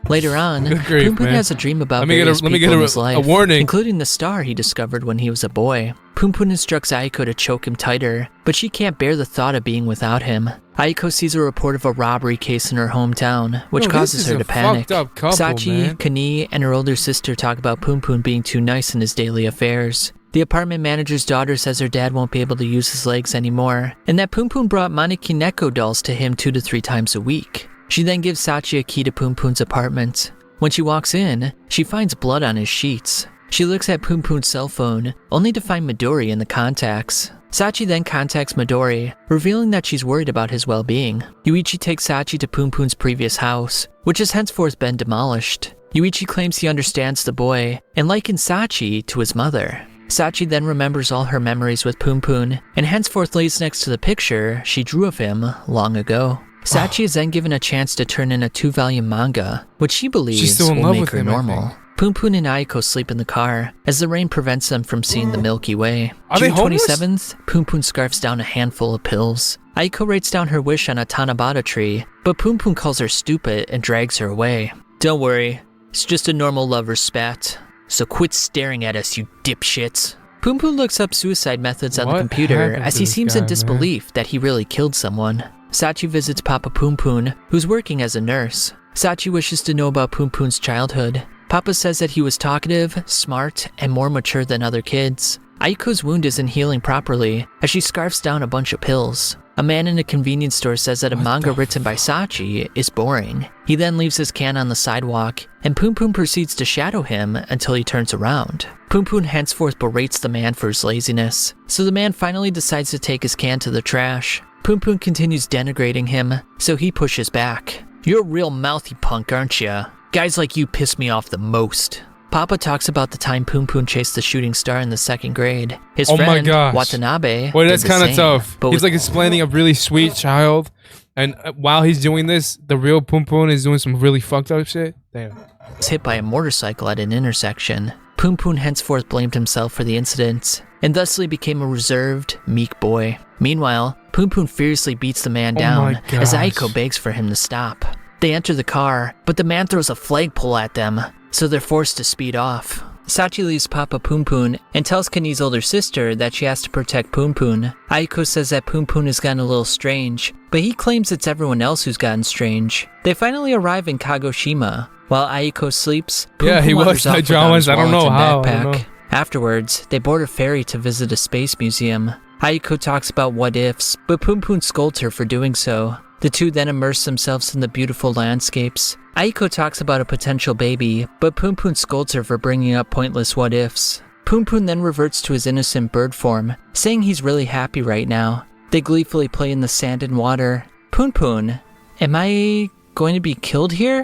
Later on, Good grief, PunPun man. has a dream about Let me various get people in his a life, warning. including the star he discovered when he was a boy. PunPun instructs Aiko to choke him tighter, but she can't bear the thought of being without him. Aiko sees a report of a robbery case in her hometown, which causes her to panic. Fucked up couple, Sachi, man. Kani, and her older sister talk about PunPun being too nice in his daily affairs. The apartment manager's daughter says her dad won't be able to use his legs anymore, and that PunPun brought Maneki Neko dolls to him 2 to 3 times a week. She then gives Sachi a key to PunPun's apartment. When she walks in, she finds blood on his sheets. She looks at PunPun's cell phone, only to find Midori in the contacts. Sachi then contacts Midori, revealing that she's worried about his well-being. Yuichi takes Sachi to PunPun's previous house, which has henceforth been demolished. Yuichi claims he understands the boy and likens Sachi to his mother. Sachi then remembers all her memories with PunPun and henceforth lays next to the picture she drew of him long ago. Sachi is then given a chance to turn in a 2-volume manga, which she believes will make her normal. PunPun and Aiko sleep in the car as the rain prevents them from seeing the Milky Way. June 27th, PunPun scarfs down a handful of pills. Aiko writes down her wish on a Tanabata tree, but PunPun calls her stupid and drags her away. Don't worry, it's just a normal lover's spat. So quit staring at us, you dipshits. PunPun looks up suicide methods on the computer as he seems in disbelief that he really killed someone. Sachi visits Papa PunPun, who's working as a nurse. Sachi wishes to know about PunPun's childhood. Papa says that he was talkative, smart, and more mature than other kids. Aiko's wound isn't healing properly as she scarfs down a bunch of pills. A man in a convenience store says that a manga written by Sachi is boring. He then leaves his can on the sidewalk, and PunPun proceeds to shadow him until he turns around. PunPun henceforth berates the man for his laziness, so the man finally decides to take his can to the trash. PunPun continues denigrating him, so he pushes back. You're a real mouthy punk, aren't ya? Guys like you piss me off the most. Papa talks about the time PunPun chased the shooting star in the 2nd grade. His friend, Watanabe, Wait, that's kind of tough. But he's like explaining a really sweet child, and while he's doing this, the real PunPun is doing some really fucked up shit. Damn. Was hit by a motorcycle at an intersection. PunPun henceforth blamed himself for the incident, and thusly became a reserved, meek boy. Meanwhile, PunPun fiercely beats the man down as Aiko begs for him to stop. They enter the car, but the man throws a flagpole at them, so they're forced to speed off. Sachi leaves Papa PunPun and tells Kani's older sister that she has to protect PunPun. Aiko says that PunPun has gotten a little strange, but he claims it's everyone else who's gotten strange. They finally arrive in Kagoshima. While Aiko sleeps, PunPun he watched the dramas. I don't know how. Afterwards, they board a ferry to visit a space museum. Aiko talks about what ifs, but PunPun scolds her for doing so. The two then immerse themselves in the beautiful landscapes. Aiko talks about a potential baby, but PunPun scolds her for bringing up pointless what-ifs. PunPun then reverts to his innocent bird form, saying he's really happy right now. They gleefully play in the sand and water. PunPun, am I going to be killed here?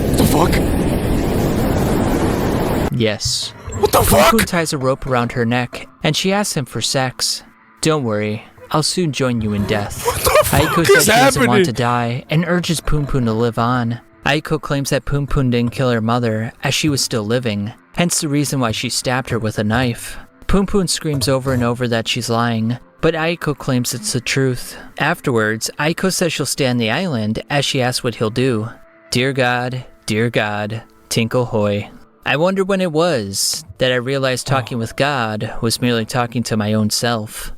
What the fuck? Yes. What the fuck? PunPun ties a rope around her neck, and she asks him for sex. Don't worry, I'll soon join you in death. Aiko says she doesn't want to die and urges PunPun to live on. Aiko claims that PunPun didn't kill her mother as she was still living, hence the reason why she stabbed her with a knife. PunPun screams over and over that she's lying, but Aiko claims it's the truth. Afterwards, Aiko says she'll stay on the island as she asks what he'll do. Dear God, tinkle hoy. I wonder when it was that I realized talking with God was merely talking to my own self.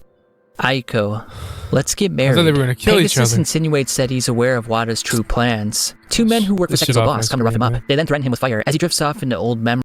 Aiko, let's get married. I thought they were gonna kill Pegasus each other. insinuates that he's aware of Wada's true plans. Two men who work for Seki's boss come to rough him up. They then threaten him with fire as he drifts off into old memory.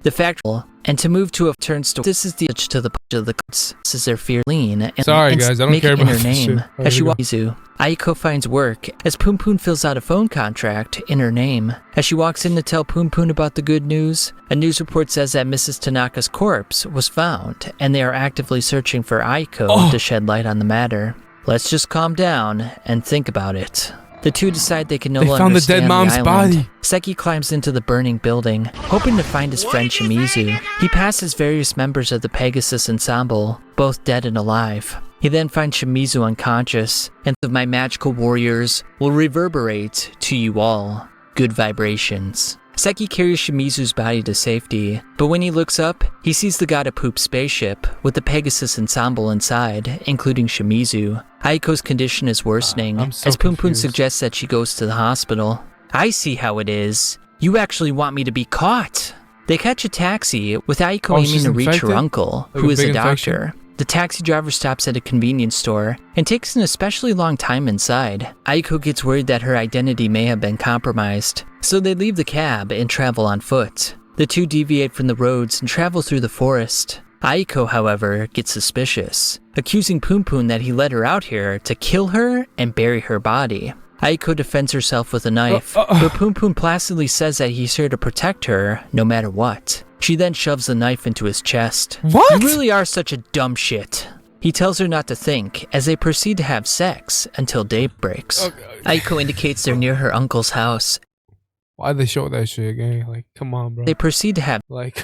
The factory and to move to a turns to this is the edge to the punch of the cuts. This is their fear lean and sorry guys, I don't care about her this name. shit. As she walks Aiko finds work as PunPun fills out a phone contract in her name. As she walks in to tell PunPun about the good news, a news report says that Mrs. Tanaka's corpse was found and they are actively searching for Aiko to shed light on the matter. Let's just calm down and think about it. The two decide they can no longer found the stay dead on mom's the island. body. Seki climbs into the burning building, hoping to find his friend Shimizu. He passes various members of the Pegasus ensemble, both dead and alive. He then finds Shimizu unconscious, and of my magical warriors will reverberate to you all. Good vibrations. Seki carries Shimizu's body to safety, but when he looks up, he sees the God of Poop spaceship with the Pegasus ensemble inside, including Shimizu. Aiko's condition is worsening, as PunPun suggests that she goes to the hospital. I see how it is. You actually want me to be caught. They catch a taxi, with Aiko aiming to reach her uncle, who is a doctor. The taxi driver stops at a convenience store and takes an especially long time inside. Aiko gets worried that her identity may have been compromised, so they leave the cab and travel on foot. The two deviate from the roads and travel through the forest. Aiko, however, gets suspicious, accusing PunPun that he led her out here to kill her and bury her body. Aiko defends herself with a knife, but PunPun placidly says that he's here to protect her no matter what. She then shoves the knife into his chest. What? You really are such a dumb shit. He tells her not to think, as they proceed to have sex until day breaks. Aiko indicates they're near her uncle's house. Why'd they show that shit, gang? Like, come on, bro. They proceed to have Like,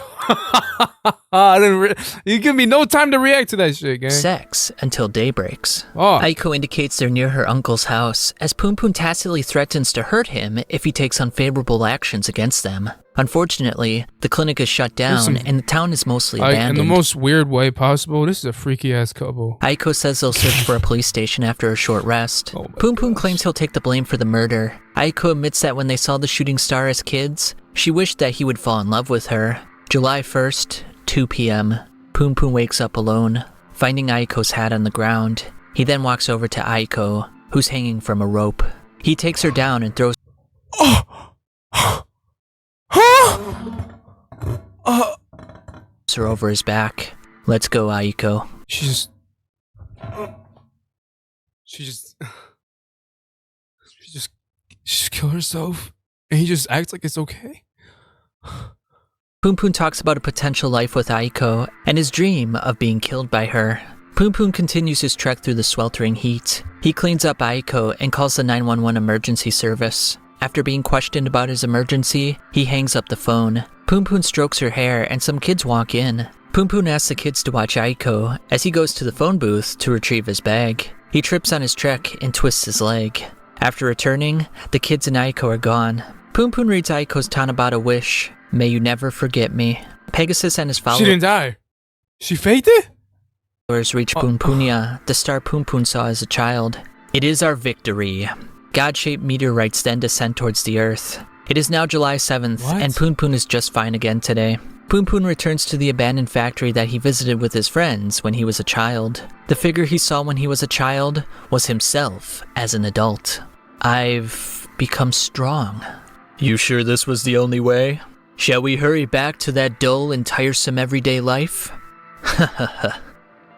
you give me no time to react to that shit, gang. sex until day breaks. Oh. Aiko indicates they're near her uncle's house, as PunPun tacitly threatens to hurt him if he takes unfavorable actions against them. Unfortunately, the clinic is shut down and the town is mostly abandoned. In the most weird way possible, this is a freaky ass couple. Aiko says they'll search for a police station after a short rest. PunPun claims he'll take the blame for the murder. Aiko admits that when they saw the shooting star as kids, she wished that he would fall in love with her. July 1st, 2 p.m. PunPun wakes up alone, finding Aiko's hat on the ground. He then walks over to Aiko, who's hanging from a rope. He takes her down and throws her over his back. Let's go, Aiko. She just killed herself, and he just acts like it's okay. PunPun talks about a potential life with Aiko and his dream of being killed by her. PunPun continues his trek through the sweltering heat. He cleans up Aiko and calls the 911 emergency service. After being questioned about his emergency, he hangs up the phone. PunPun strokes her hair and some kids walk in. PunPun asks the kids to watch Aiko as he goes to the phone booth to retrieve his bag. He trips on his trek and twists his leg. After returning, the kids and Aiko are gone. PunPun reads Aiko's Tanabata wish. May you never forget me. Pegasus and his followers. She didn't die. She faked it? Reach Punpunia, the star PunPun saw as a child. It is our victory. God-shaped meteorites then descend towards the Earth. It is now July 7th, and PunPun is just fine again today. PunPun returns to the abandoned factory that he visited with his friends when he was a child. The figure he saw when he was a child was himself as an adult. I've become strong. You sure this was the only way? Shall we hurry back to that dull and tiresome everyday life?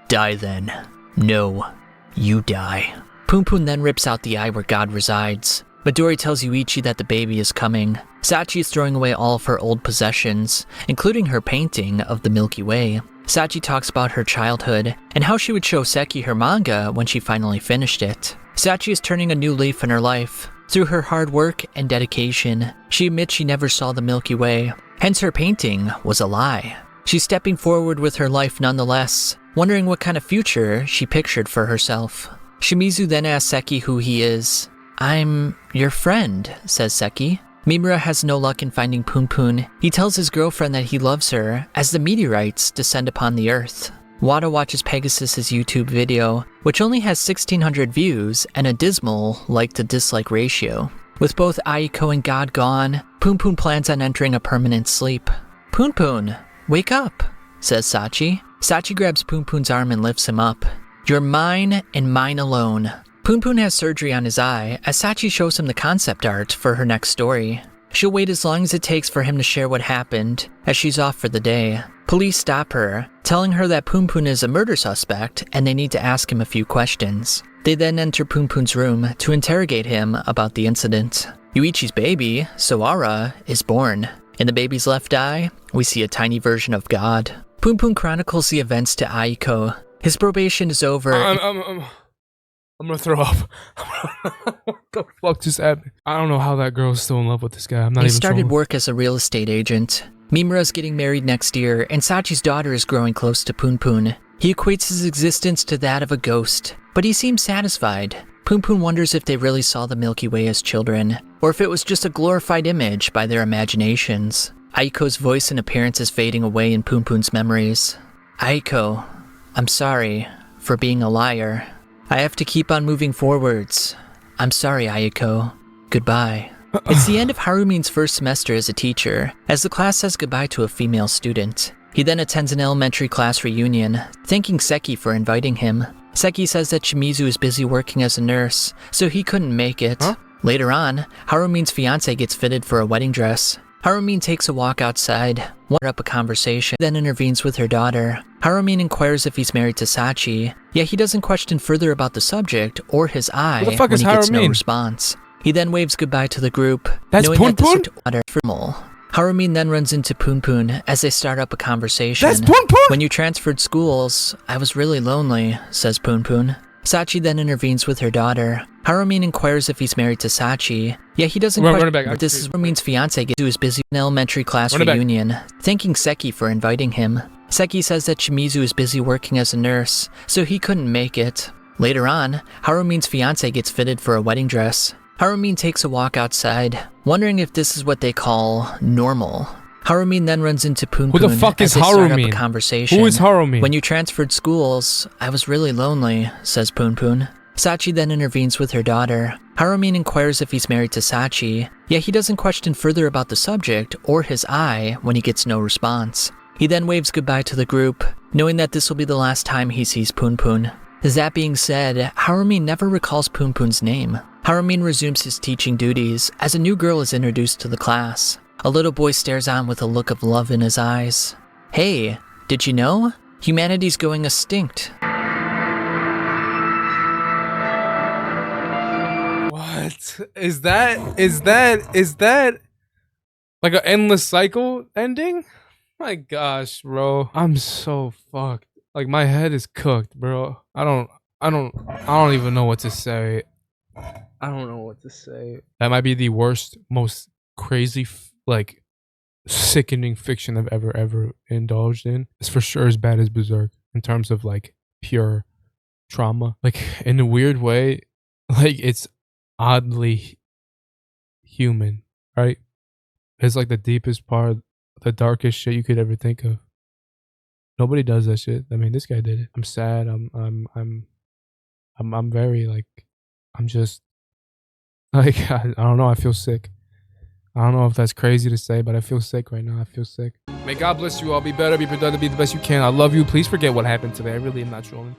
Die then. No, you die. PunPun then rips out the eye where God resides. Midori tells Yuichi that the baby is coming. Sachi is throwing away all of her old possessions, including her painting of the Milky Way. Sachi talks about her childhood and how she would show Seki her manga when she finally finished it. Sachi is turning a new leaf in her life. Through her hard work and dedication, she admits she never saw the Milky Way, hence her painting was a lie. She's stepping forward with her life nonetheless, wondering what kind of future she pictured for herself. Shimizu then asks Seki who he is. I'm your friend, says Seki. Mimura has no luck in finding PunPun. He tells his girlfriend that he loves her as the meteorites descend upon the Earth. Wada watches Pegasus's YouTube video, which only has 1,600 views and a dismal like-to-dislike ratio. With both Aiko and God gone, PunPun plans on entering a permanent sleep. PunPun, wake up, says Sachi. Sachi grabs PunPun's arm and lifts him up. You're mine and mine alone. PunPun has surgery on his eye as Sachi shows him the concept art for her next story. She'll wait as long as it takes for him to share what happened, as she's off for the day. Police stop her, telling her that PunPun is a murder suspect and they need to ask him a few questions. They then enter PunPun's room to interrogate him about the incident. Yuichi's baby, Sawara, is born. In the baby's left eye, we see a tiny version of God. PunPun chronicles the events to Aiko. His probation is over. I'm gonna throw up. What the fuck just happened? I don't know how that girl's still in love with this guy. I'm not He even started trolling. work as a real estate agent. Mimura's getting married next year, and Sachi's daughter is growing close to PunPun. He equates his existence to that of a ghost, but he seems satisfied. PunPun wonders if they really saw the Milky Way as children, or if it was just a glorified image by their imaginations. Aiko's voice and appearance is fading away in PunPun's memories. Aiko, I'm sorry for being a liar. I have to keep on moving forwards. I'm sorry, Aiko. Goodbye. It's the end of Harumin's first semester as a teacher, as the class says goodbye to a female student. He then attends an elementary class reunion, thanking Seki for inviting him. Seki says that Shimizu is busy working as a nurse, so he couldn't make it. Later on, Harumin's fiancé gets fitted for a wedding dress. Harumin takes a walk outside, warms up a conversation, then intervenes with her daughter. Harumin inquires if he's married to Sachi, yet he doesn't question further about the subject or his eye Who the fuck when is he gets no Harumin? response. He then waves goodbye to the group, That's knowing that PunPun? the daughter formal. Harumin then runs into PunPun as they start up a conversation. That's PunPun! When you transferred schools, I was really lonely, says PunPun. Sachi then intervenes with her daughter. Harumin inquires if he's married to Sachi, yet he doesn't question that this is Harumin's fiance who is busy in an elementary class reunion, thanking Seki for inviting him. Seki says that Shimizu is busy working as a nurse, so he couldn't make it. Later on, Harumin's fiance gets fitted for a wedding dress. Harumin takes a walk outside, wondering if this is what they call normal. Harumin then runs into PunPun. Who the fuck is Harumin? Conversation. Who is Harumin? When you transferred schools, I was really lonely, says PunPun. Sachi then intervenes with her daughter. Harumin inquires if he's married to Sachi, yet he doesn't question further about the subject or his eye when he gets no response. He then waves goodbye to the group, knowing that this will be the last time he sees PunPun. That being said, Harumin never recalls PunPun's name. Harumin resumes his teaching duties as a new girl is introduced to the class. A little boy stares on with a look of love in his eyes. Hey, did you know? Humanity's going extinct. What? Is that like an endless cycle ending? My gosh, bro. I'm so fucked. Like my head is cooked, bro. I don't even know what to say. I don't know what to say. That might be the worst, most crazy, like sickening fiction I've ever indulged in. It's for sure as bad as Berserk in terms of like pure trauma. Like in a weird way, like it's oddly human, right? It's like the deepest part, the darkest shit you could ever think of. Nobody does that shit. I mean, this guy did it. I'm sad. I'm very like, I'm just like, I don't know. I feel sick. I don't know if that's crazy to say, but I feel sick right now. I feel sick. May God bless you all. Be better, be productive, be the best you can. I love you. Please forget what happened today. I really am not trolling.